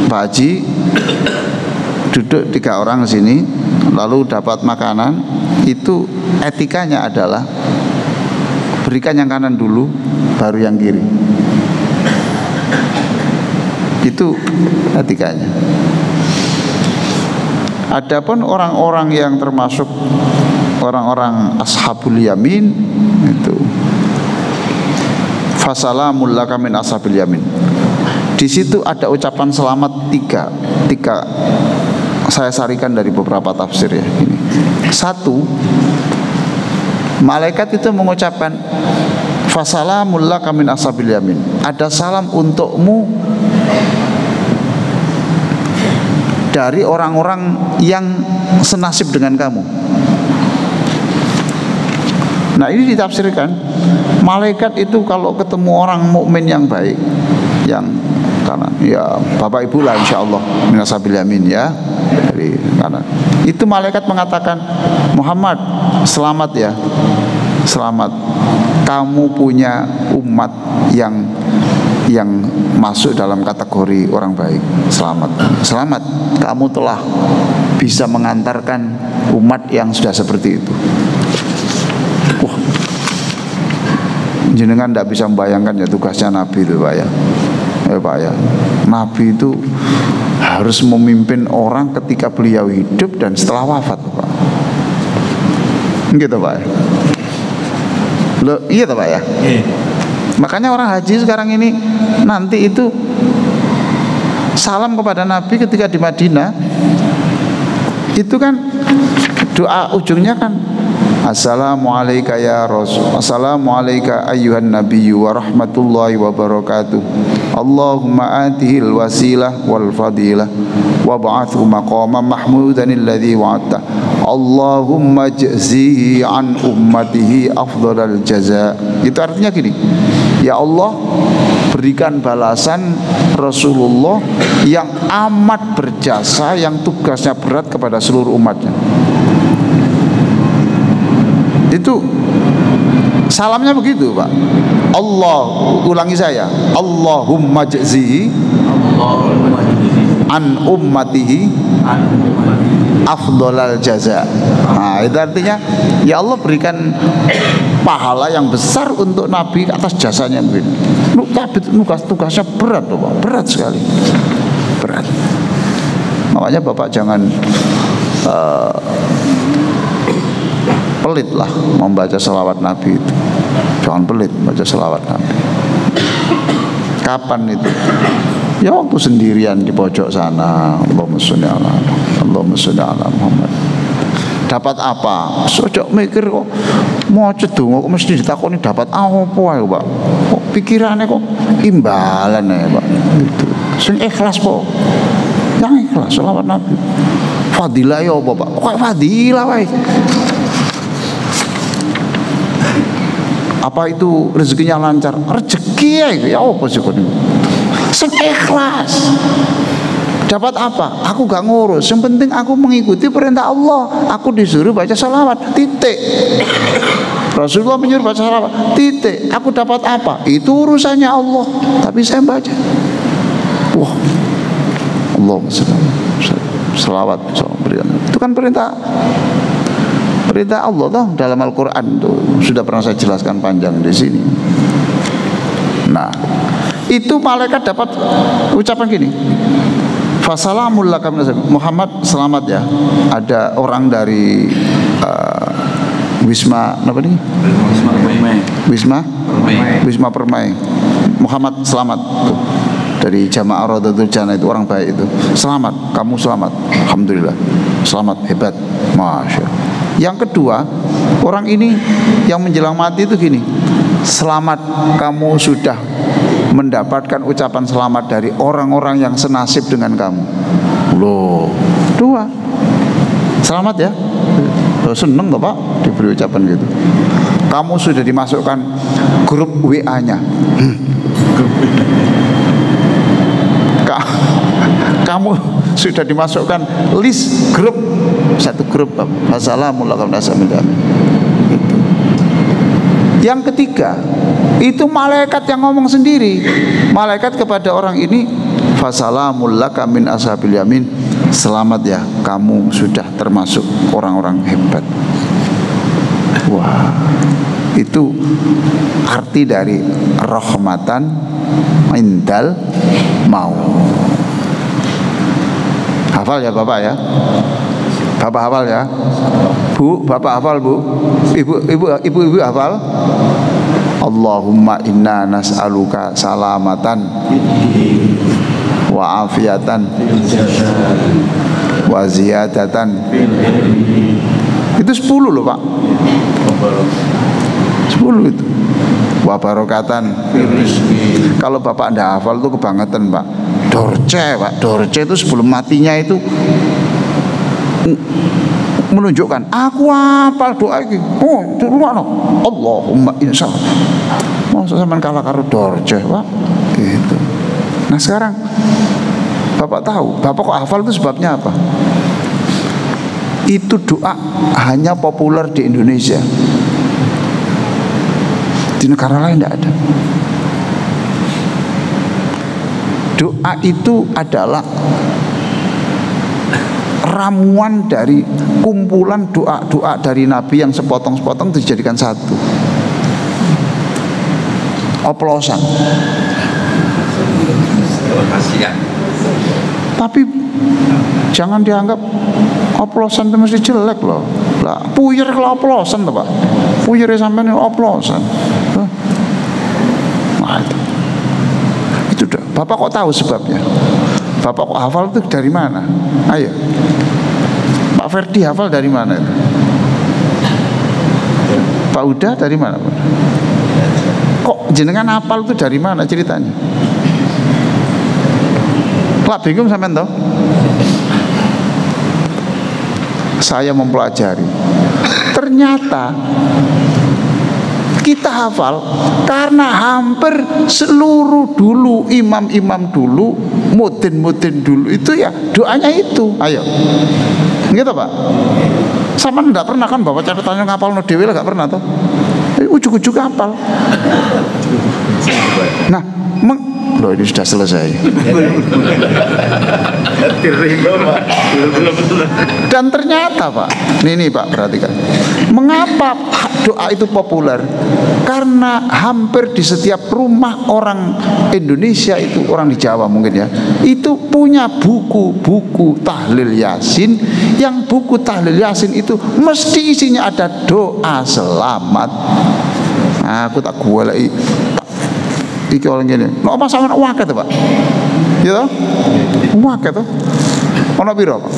Pak Haji duduk 3 orang di sini, lalu dapat makanan, itu etikanya adalah berikan yang kanan dulu, baru yang kiri. Itu etikanya. Adapun orang-orang yang termasuk orang-orang ashabul yamin, itu fasalamul laka min ashabil yamin. Di situ ada ucapan selamat tiga. Saya sarikan dari beberapa tafsir ya. Ini. 1, malaikat itu mengucapkan fasalamul laka min ashabil yamin. Ada salam untukmu dari orang-orang yang senasib dengan kamu. Nah, ini ditafsirkan malaikat itu kalau ketemu orang mukmin yang baik, yang kanan, ya Bapak Ibu lah insyaallah minasabil yamin ya, dari kanan. Itu malaikat mengatakan, Muhammad selamat ya, selamat, kamu punya umat yang masuk dalam kategori orang baik. Selamat, kamu telah bisa mengantarkan umat yang sudah seperti itu. Jenengan tidak bisa membayangkan ya tugasnya Nabi itu Pak ya. Pak ya, Nabi itu harus memimpin orang ketika beliau hidup dan setelah wafat Pak. Gitu Pak ya. Loh, iya Pak ya. Makanya orang haji sekarang ini nanti itu salam kepada Nabi ketika di Madinah, itu kan doa ujungnya kan Assalamualaikum ya Rasul, Assalamualaikum ayyuhan nabiyyu wa rahmatullahi wa barakatuh. Allahumma atihil wasilah wal fadilah wa ba'athu maqaman mahmudan alladhi wa'adta. Allahumma jazzihi an ummatihi afdhalal jaza. Itu artinya gini, ya Allah, berikan balasan Rasulullah yang amat berjasa, yang tugasnya berat kepada seluruh umatnya. Itu salamnya begitu Pak. Allah, ulangi saya, Allahumma jazzihi an ummatihi afdhalal jaza. Nah, itu artinya ya Allah berikan pahala yang besar untuk Nabi atas jasanya begini. Tugasnya berat loh Pak, berat sekali, berat. Makanya Bapak jangan pelit lah membaca selawat Nabi itu. Jangan pelit membaca selawat Nabi. Kapan itu? Ya waktu sendirian di pojok sana. Allahumma sholli ala Muhammad. Dapat apa? Sojok mikir kok mau cedung kok mesti ditakoni dapat apa ya Pak? Kok pikirannya kok imbalan ya Pak? Gitu. Sing ikhlas po. Yang ikhlas selawat Nabi. Fadilah ya apa Pak? Kok fadilah wae. Apa itu rezekinya lancar? Rezeki ya apa sih kok? Sing ikhlas. Dapat apa? Aku gak ngurus. Yang penting aku mengikuti perintah Allah. Aku disuruh baca salawat. Titik. Rasulullah menyuruh baca salawat. Titik. Aku dapat apa? Itu urusannya Allah. Tapi saya baca. Wah. Allahumma salawat. Itu kan perintah Allah toh dalam Al-Quran tuh sudah pernah saya jelaskan panjang di sini. Nah, itu malaikat dapat ucapan gini. Fasalamul laka Muhammad, selamat ya. Ada orang dari Wisma apa nih? Wisma Permai. Muhammad selamat tuh. Dari Jamaah Rodatul Jannah itu orang baik itu. Selamat, kamu selamat. Alhamdulillah. Selamat, hebat. Masya Allah. Yang kedua, orang ini yang menjelang mati itu gini. Selamat, kamu sudah mendapatkan ucapan selamat dari orang-orang yang senasib dengan kamu. Loh, dua. Selamat ya. Loh, seneng loh Pak diberi ucapan gitu. Kamu sudah dimasukkan grup WA-nya. Kamu sudah dimasukkan list grup, satu grup. Assalamualaikum warahmatullahi wabarakatuh. Yang ketiga, itu malaikat yang ngomong sendiri. Malaikat kepada orang ini, fasalamul laka min ashabil yamin. Selamat ya, kamu sudah termasuk orang-orang hebat. Wah, itu arti dari rahmatan indal maut. Hafal ya Bapak ya. Bapak hafal ya. Bu, Bapak hafal Bu. Ibu hafal. Allahumma inna nas'aluka salamatan wa afiatan wa ziyadatan. Itu 10 loh Pak. 10 itu. Wa barokatan. Kalau Bapak ndak hafal itu kebangetan Pak. Dorce Pak, dorce itu sebelum matinya itu menunjukkan aku hafal doa ini. Oh, itu rumah Allahumma insya Allah. Masa sampean kalah karo dorce Pak. Gitu. Nah sekarang Bapak tahu, Bapak kok hafal itu sebabnya apa? Itu doa hanya populer di Indonesia. Di negara lain tidak ada. Doa itu adalah ramuan dari kumpulan doa-doa dari Nabi yang sepotong-sepotong dijadikan satu. oplosan. Kasihan. Tapi jangan dianggap oplosan itu mesti jelek loh. Lah, puyer kalau oplosan tuh Pak. Puyer sampean oplosan. Nah, itu dah. Bapak kok tahu sebabnya? Bapak kok hafal itu dari mana? Ayo. Pak Ferdi hafal dari mana itu? Pak Uda dari mana? Kok jenengan hafal itu dari mana ceritanya? Lah bingung sampean toh? Saya mempelajari. Ternyata kita hafal karena hampir seluruh dulu imam-imam dulu, mudin-mudin dulu itu ya doanya itu. Ayo. Gitu Pak. Sama enggak pernah kan bawa catatannya ngapal no dewe lah, enggak pernah toh. Ujuk-ujuk hafal. Nah, loh ini sudah selesai. Dan ternyata Pak, ini Pak perhatikan, mengapa doa itu populer? Karena hampir di setiap rumah orang Indonesia itu, orang di Jawa mungkin ya, itu punya buku-buku tahlil yasin. Yang buku tahlil yasin itu mesti isinya ada doa selamat. Nah, aku tak goleki iki orang gini. Nek apa sampeyan waket Pak? Ya toh? Waket toh? Ono piro Pak?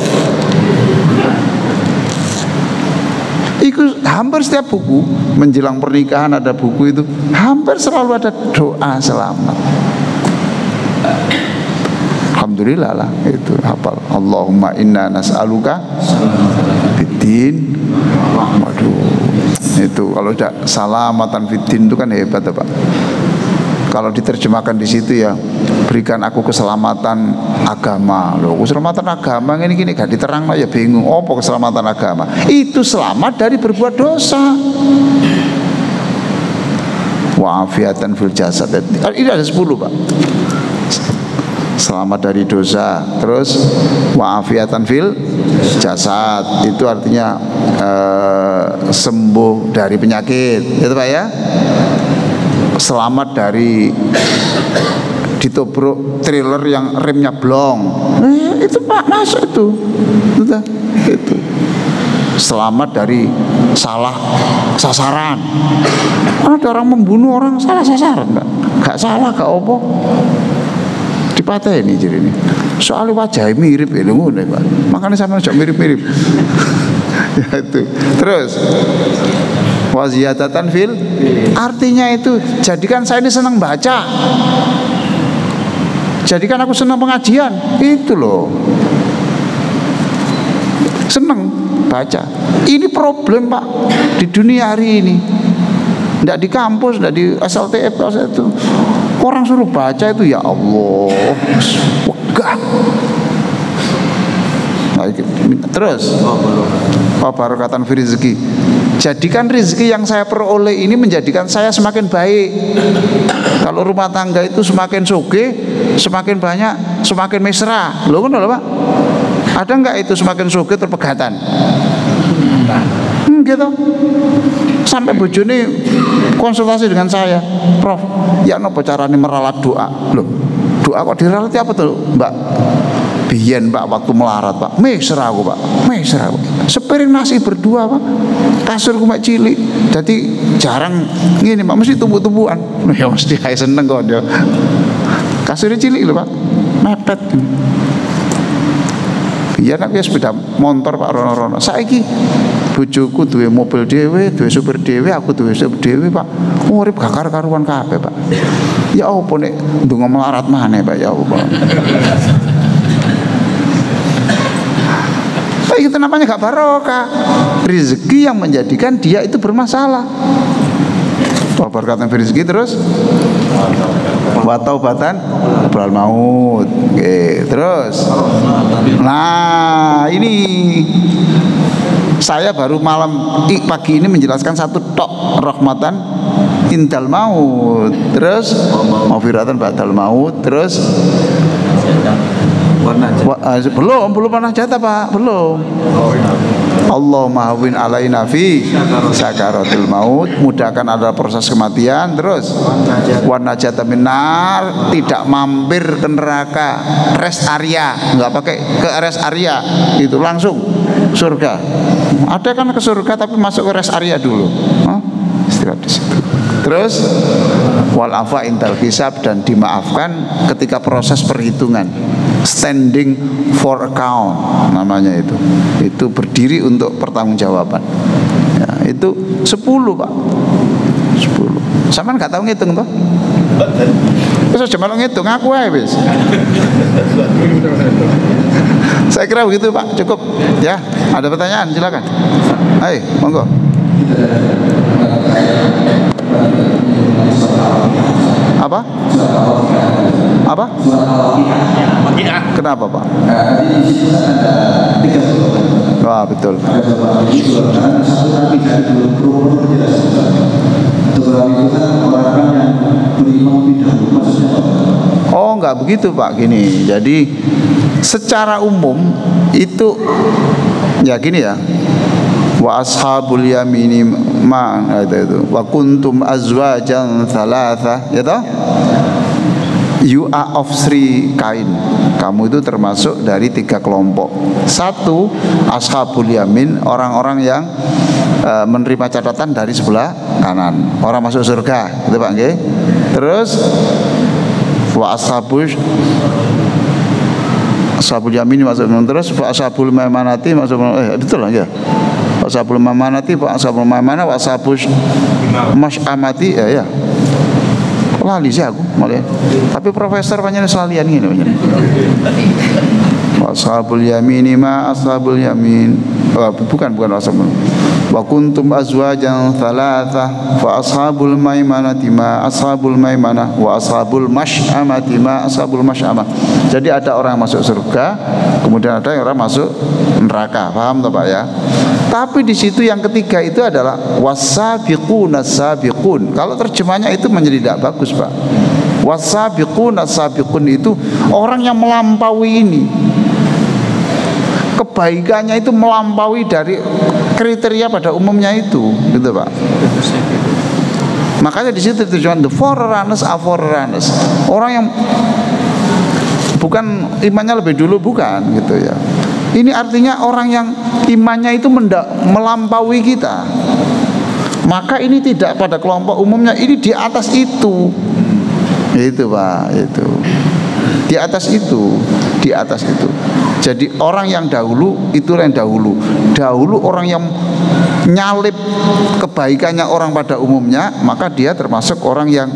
Iku hampir setiap buku menjelang pernikahan ada buku itu, hampir selalu ada doa selamat. Alhamdulillah lah itu hafal. Allahumma inna nas'aluka fiddin. Waduh. Itu kalau udah salamatan fiddin itu kan hebat ya Pak. Kalau diterjemahkan di situ ya, berikan aku keselamatan agama. Loh, keselamatan agama ini gini gak diterang ya bingung. Apa keselamatan agama? Itu selamat dari berbuat dosa. Wa'afiatan fil jasad. Ini ada 10 Pak. Selamat dari dosa. Terus wa'afiatan fil jasad, itu artinya sembuh dari penyakit. Itu Pak ya. Selamat dari ditobrok trailer yang remnya blong. Itu Pak masuk itu. Itu. Selamat dari salah sasaran. Ada orang membunuh orang salah sasaran enggak? Gak salah, gak apa. Dipatah ini jadi ini. Soalnya wajahnya mirip ya ngono Pak. Makanya sama aja mirip-mirip. Ya itu. Terus waziyadatan fil, artinya itu jadikan saya ini senang baca, jadikan aku senang pengajian, itu loh, senang baca. Ini problem Pak di dunia hari ini, tidak di kampus, tidak di SLTF itu orang suruh baca itu ya Allah wegah. Nah, terus barakatan fi rizki, jadikan rezeki yang saya peroleh ini menjadikan saya semakin baik. Kalau rumah tangga itu semakin sugih, semakin banyak, semakin mesra. Loh kan Pak? Ada enggak itu semakin sugih terpegatan? Gitu. Sampai bojone konsultasi dengan saya, Prof, ya nopo carane meralat doa? Loh, doa kok diralati apa tuh Mbak? Biyen Pak waktu melarat Pak, mesra aku Pak, mesra aku. Sepiring nasi berdua Pak, kasurku mek cilik, jadi jarang ngene Pak, mesti tumbuh-tumbuhan. Ya mesti kayak seneng kok dia. Kasurnya cilik lho Pak, mepet. Biyen aku sepeda motor Pak rono-rono. Saiki bojoku duwe mobil dhewe, duwe supir dhewe, aku duwe supir dhewe Pak. Urip gak karu-karuan kabeh Pak. Ya apa nek ndonga melarat maneh Pak ya apa. Itu namanya gak barokah. Rezeki yang menjadikan dia itu bermasalah. Barakatan rezeki. Terus wa taubatan qabla maut. Oke, terus. Nah, ini saya baru pagi ini menjelaskan satu tok, rahmatan indal maut. Terus maghfiratan ba'dal maut. Terus Belum pernah jatah Pak, belum. Allahumma hawwin alaina fi sakaratul maut, mudahkan adalah proses kematian. Terus wan najata minar, tidak mampir ke neraka, rest area, enggak pakai ke rest area, itu langsung surga. Ada kan ke surga tapi masuk ke rest area dulu, istirahat di situ. Terus wal afa intal hisab, dan dimaafkan ketika proses perhitungan, standing for account namanya itu berdiri untuk pertanggungjawaban ya, itu 10 Pak, 10. Sampean nggak tahu ngitung toh? Terus cuma ngitung aku aja wis. Saya kira begitu Pak, cukup ya. Ada pertanyaan silakan. Ayo monggo. Apa? Kenapa Pak? Wah betul. Oh enggak begitu Pak, gini. Jadi secara umum itu ya gini ya. Wa ashabul yamini ma itu wa kuntum azwajan thalatha, ya toh? You are of 3 kind. Kamu itu termasuk dari 3 kelompok. 1 ashabul yamin, orang-orang yang menerima catatan dari sebelah kanan, orang masuk surga, gitu Pak nggih. Terus wa ashabul yamin masuk, terus wa ashabul maimanati masuk, betul lah ya. Wa ashabul maimanati, wa ashabul maimana, wa ashabul masyamati, ya. Lali sih aku malah. Tapi profesor banyak selalian gini banyak. Ashabul yamini ma ashabul yamin. Bukan ashabul. Wa kuntum azwajan thalatha fa ashabul maimanati ma ashabul maimanah wa ashabul masyamati ma ashabul masyamah. Jadi ada orang masuk surga, kemudian ada orang masuk neraka. Paham toh Pak ya? Tapi di situ yang ketiga itu adalah wasabiquna sabiqun. Kalau terjemahnya itu menjadi tidak bagus Pak. Wasabiquna sabiqun itu orang yang melampaui ini. Kebaikannya itu melampaui dari kriteria pada umumnya itu, gitu Pak. Makanya di situ terjemahan the forerunners are forerunners. Orang yang bukan imannya lebih dulu, bukan gitu ya. Ini artinya orang yang imannya itu melampaui kita. Maka ini tidak pada kelompok umumnya, ini di atas itu. Itu Pak, itu. Di atas itu, di atas itu. Jadi orang yang dahulu itulah yang dahulu. Dahulu orang yang nyalip kebaikannya orang pada umumnya, maka dia termasuk orang yang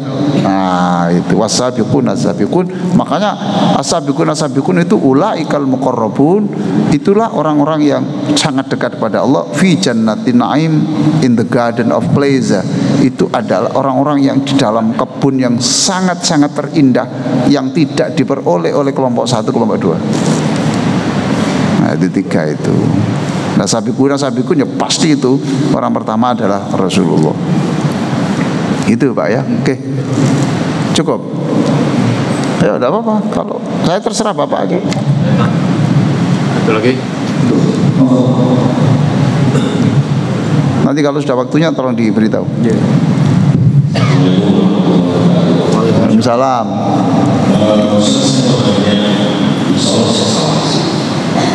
itu wasabiqun asabiqun. Makanya asabiqun itu ulaikal muqarrabun. Itulah orang-orang yang sangat dekat kepada Allah fi jannatin na'im, in the garden of pleasure. Itu adalah orang-orang yang di dalam kebun yang sangat-sangat terindah, yang tidak diperoleh oleh kelompok 1, kelompok 2. Nah itu 3 itu. Nah sabiqun ya pasti itu orang pertama adalah Rasulullah. Itu Pak ya. Oke. Cukup. Ya udah apa-apa. Kalau saya terserah Bapak aja. Satu lagi. Nanti kalau sudah waktunya tolong diberitahu. Waalaikumsalam.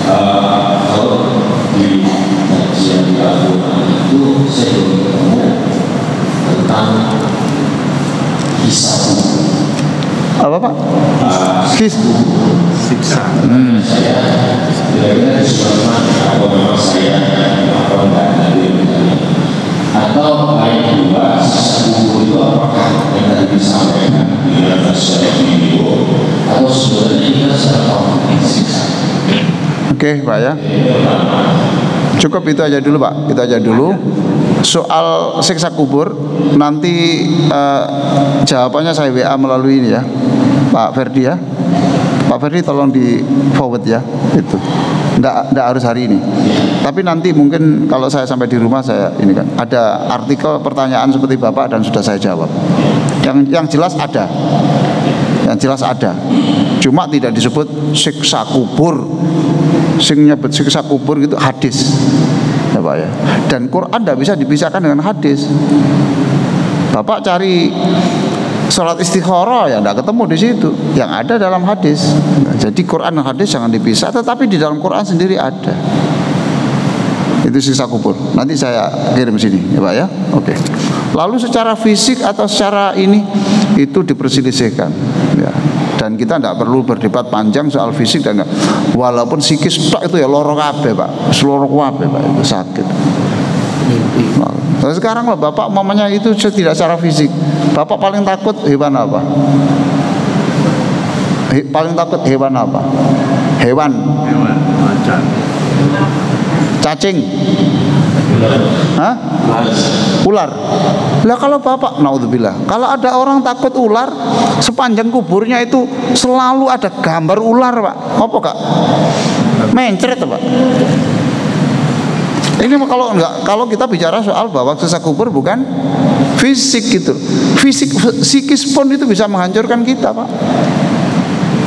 Kalau di kajian di Al-Quran itu saya belum ketemu tentang kisah apa Pak? siksa. Saya kira-kira disuruh atau memang saya apa enggak dari atau lain juga siksa kubur itu apakah yang tadi disampaikan di dalam secara video atau sebenarnya kita secara konkret siksa. Oke Pak ya. Cukup itu aja dulu Pak. Itu aja dulu. Soal siksa kubur nanti jawabannya saya WA melalui ini ya, Pak Ferdi ya. Pak Ferdi tolong di forward ya. Itu. Nggak harus hari ini. Tapi nanti mungkin kalau saya sampai di rumah saya ini kan ada artikel pertanyaan seperti Bapak dan sudah saya jawab. Yang jelas ada. Yang jelas ada. Cuma tidak disebut siksa kubur. Sing nyebut siksa kubur gitu hadis. Ya Pak ya. Dan Quran tidak bisa dipisahkan dengan hadis. Bapak cari sholat istikharah ya tidak ketemu di situ. Yang ada dalam hadis. Nah, jadi Quran dan hadis jangan dipisah, tetapi di dalam Quran sendiri ada. Itu siksa kubur. Nanti saya kirim sini ya Pak ya. Oke. Lalu secara fisik atau secara ini itu diperselisihkan ya. Dan kita tidak perlu berdebat panjang soal fisik dan enggak. Walaupun psikis tok itu ya loro kabeh Pak. Seluruh kabeh Pak itu sakit. Nah, sekarang lah Bapak mamanya itu tidak secara fisik. Bapak paling takut hewan apa? Paling takut hewan apa? Hewan macan, cacing, hah? Ular. Lah kalau Bapak, naudzubillah, kalau ada orang takut ular, sepanjang kuburnya itu selalu ada gambar ular Pak. Apa Kak? Mencret Pak. Ini kalau kita bicara soal bahwa siksa kubur bukan fisik gitu. Fisik, psikis pun itu bisa menghancurkan kita Pak.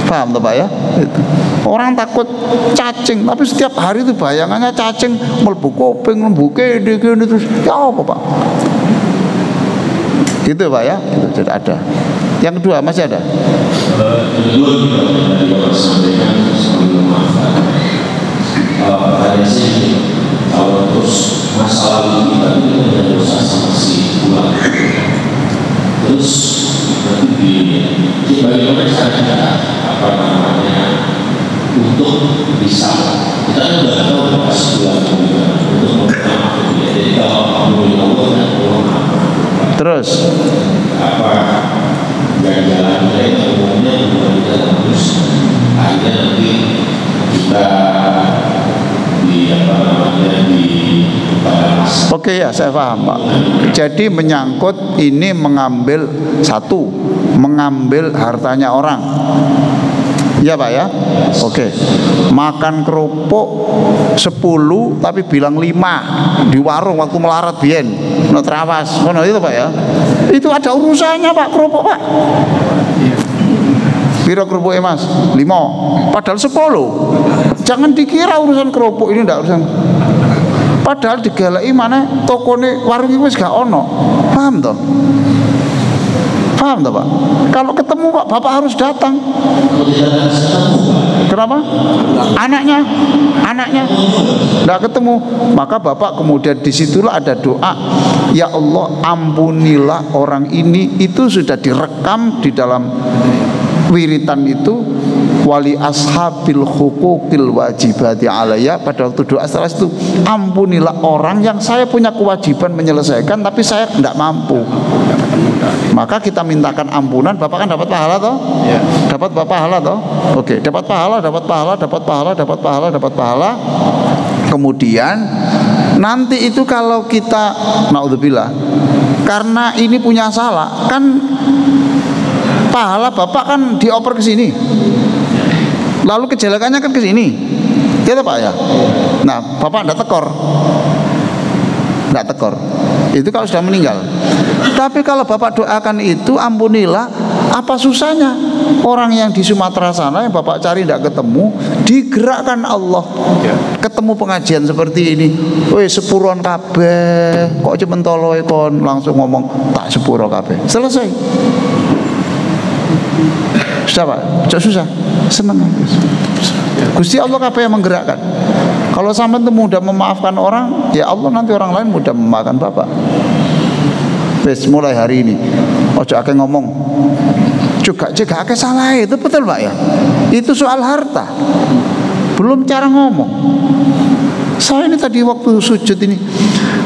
Paham tuh Pak ya? Itu. Orang takut cacing, tapi setiap hari itu bayangannya cacing mlebu kuping, mlebu kene terus ya apa Pak? Gitu Pak ya? Itu tidak ada. Yang kedua masih ada? Kedua tadi Bapak sampaikan sebelum maafkan. Pertanyaan saya kalau terus masa lalu kita itu ada dosa sama si ulang. Terus nanti bagaimana caranya apa namanya untuk bisa kita kan udah tahu pas bulan juga untuk memaafkan dia. Jadi kalau kamu Allah dan Allah maafkan. Terus apa jalan-jalan kita umumnya kita terus akhirnya nanti kita di apa namanya di pada masa. Oke ya, saya paham Pak. Jadi menyangkut ini mengambil satu, mengambil hartanya orang. Ya Pak ya. Oke. Makan kerupuk 10 tapi bilang 5 di warung waktu melarat biyen. No trawas. Ngono itu Pak ya. Itu ada urusannya Pak kerupuk Pak. Piro kerupuknya Mas? 5. Padahal 10. Jangan dikira urusan kerupuk ini ndak urusan. Padahal digaleki mana tokone warung itu wis gak ono. Paham toh? Paham toh Pak? Kalau ketemu Pak, Bapak harus datang. Kenapa? Anaknya nggak ketemu. Maka Bapak kemudian disitulah ada doa, ya Allah ampunilah orang ini. Itu sudah direkam di dalam wiritan itu, wali ashabil hukukil wajibati alayya. Pada waktu doa setelah itu, ampunilah orang yang saya punya kewajiban menyelesaikan tapi saya tidak mampu. Maka kita mintakan ampunan, Bapak kan dapat pahala toh? Ya. Dapat pahala toh? Oke, dapat pahala. Kemudian nanti itu kalau kita naudzubillah karena ini punya salah, kan pahala Bapak kan dioper ke sini. Lalu kejelekannya kan ke sini. Gitu Pak ya. Nah, Bapak enggak tekor. Itu kalau sudah meninggal. Tapi kalau Bapak doakan itu, ampunilah, apa susahnya? Orang yang di Sumatera sana yang Bapak cari tidak ketemu, digerakkan Allah. Ketemu pengajian seperti ini. Woi, sepuron kabeh, kok cuma toloi kon langsung ngomong tak sepuro kabeh. Selesai. Susah Pak? Susah. Senang. Gusti Allah kabeh yang menggerakkan. Kalau sampai itu mudah memaafkan orang, ya Allah nanti orang lain mudah memaafkan Bapak. Wes mulai hari ini, ojo akeh ngomong, juga akeh salah, itu betul Pak ya. Itu soal harta, belum cara ngomong. Saya ini tadi waktu sujud ini,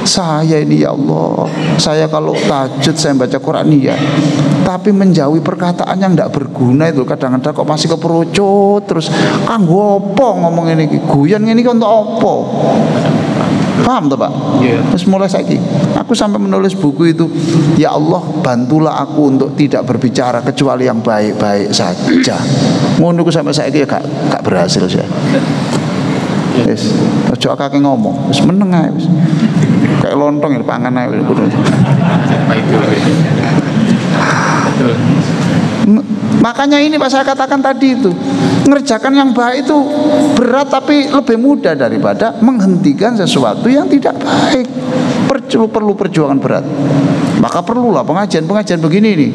saya ini ya Allah, saya kalau tahajud saya baca Quran ya, tapi menjauhi perkataan yang tidak berguna itu kadang-kadang kok masih keperucut terus. Kanggo apa ngomong ini, guyon ini kan untuk apa? Paham tuh Pak? Terus mulai saiki aku sampai menulis buku itu, ya Allah bantulah aku untuk tidak berbicara kecuali yang baik-baik saja. Ngono sampai saiki ya gak berhasil saya. Wis, ojo akeh ngomong, wis meneng ae wis. Kayak lontong ya pangan ae wis. Makanya ini Pak saya katakan tadi itu, ngerjakan yang baik itu berat tapi lebih mudah daripada menghentikan sesuatu yang tidak baik. Perlu perjuangan berat. Maka perlulah pengajian begini nih.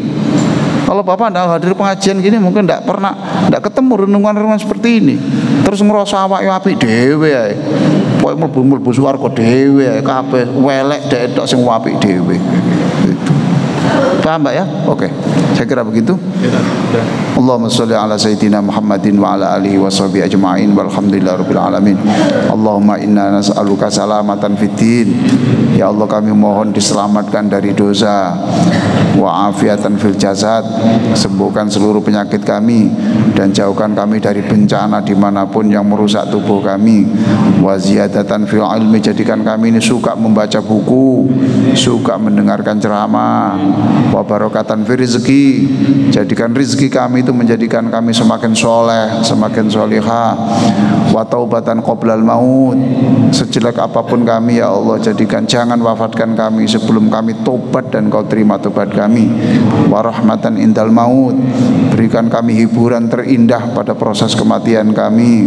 Kalau Bapak tidak hadir pengajian gini mungkin tidak ketemu renungan-renungan seperti ini. Terus ngerasa awake apik dhewe ae. Pokoke mlebu swarga dhewe ae kabeh welek dek sing apik dhewe. Itu. Paham Mbak ya? Oke. Saya kira begitu. Allahumma sholli ala sayyidina Muhammadin wa ala alihi wa sahbihi ajma'in walhamdulillahirabbil alamin. Allahumma inna nas'aluka salamatan fid din. Ya Allah kami mohon diselamatkan dari dosa, wa afiatan fil jasad, sembuhkan seluruh penyakit kami dan jauhkan kami dari bencana dimanapun yang merusak tubuh kami, wa ziyadatan fil ilmi, jadikan kami ini suka membaca buku, suka mendengarkan ceramah, wa barokatan fil rizki, jadikan rizki kami itu menjadikan kami semakin soleh, semakin solihah, wa taubatan qoblal maut, sejelek apapun kami ya Allah jadikan jangan wafatkan kami sebelum kami tobat dan kau terima tobat kami, wa rahmatan indal maut, berikan kami hiburan terindah pada proses kematian kami,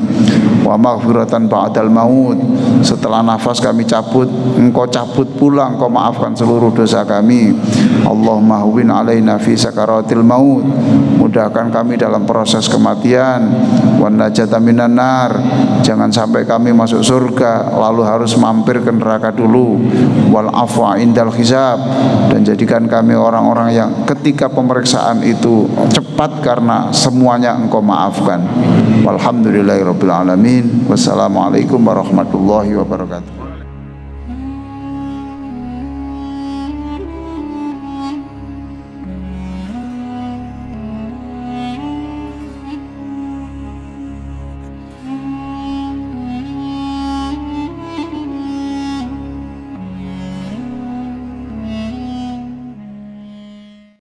wa maghfiratan ba'dal maut, setelah nafas kami cabut engkau cabut pula, engkau maafkan seluruh dosa kami. Allahumma huwin alaina fi sakaratil maut, mudahkan kami dalam proses kematian, wan najata minan nar, jangan sampai kami masuk surga lalu harus mampir ke neraka dulu, wal afwa indal hisab, dan jadikan kami orang-orang yang ketika pemeriksaan itu cepat karena semuanya engkau maafkan. Walhamdulillahirabbil alamin. Wassalamualaikum warahmatullahi wabarakatuh.